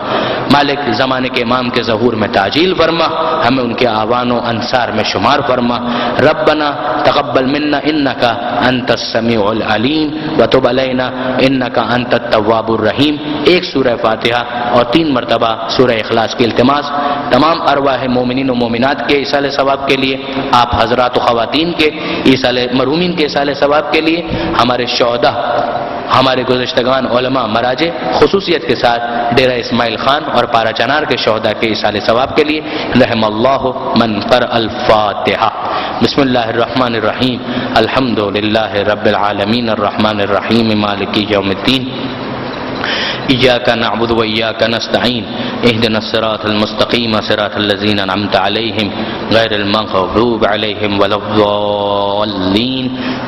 مالک زمانے کے امام کے ظہور میں تعجیل فرما، ہمیں ان کے آوان و انصار میں شمار فرما۔ ربنا تقبل منا انک انت السمیع العلیم وتب علینا انک انت التواب الرحیم۔ ایک سورہ فاتحہ اور 3 مرتبہ سورہ اخلاص کی التماس تمام ارواح مومنین و مومنات کے ایصال ثواب کے لیے، آپ حضرات و خواتین کے مرحومین کے ایصال ثواب کے لیے، ہمارے شہداء، ہمارے گزشتگان علماء مراجع خصوصیت کے ساتھ ڈیرہ اسماعیل خان اور پارا چنار کے شہداء کے ایصال ثواب کے لیے، رحم اللہ من قرأ الفاتحہ۔ بسم اللہ الرحمن الرحیم، الحمد للہ رب العالمین الرحمن الرحیم مالک یوم الدین، إياك نعبد وإياك نستعين اهدنا الصراط المستقيم صراط الذين أنعمت عليهم غير المغضوب عليهم ولا الضالين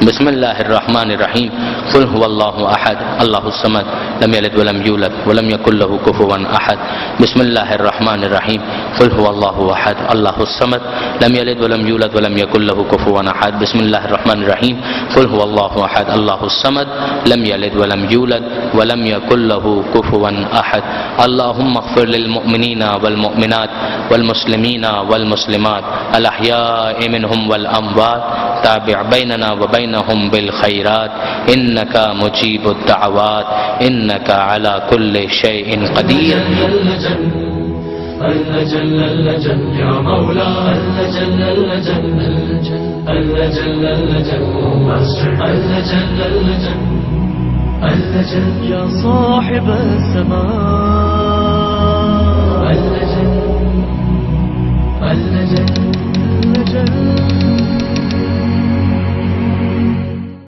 بسم الله الرحمن الرحيم قل هو الله أحد الله الصمد لم يلد ولم يولد ولم يكن له كفوا أحد بسم الله الرحمن الرحيم قل هو الله أحد الله الصمد لم يلد ولم يولد ولم يكن له كفوا أحد بسم الله الرحمن الرحيم قل هو الله أحد الله الصمد لم يلد ولم يولد ولم يكن له كفوا أحد اللهم اغفر للمؤمنين والمؤمنات والمسلمين والمسلمات الأحياء منهم والأموات تابع بيننا وبينهم بالخيرات إنك مجيب الدعوات إنك على كل شيء قدير اللجن اللجن يا مولا اللجن اللجن اللجن اللجن اللجن اللجن اللجن يا صاحب السماء اللجن اللجن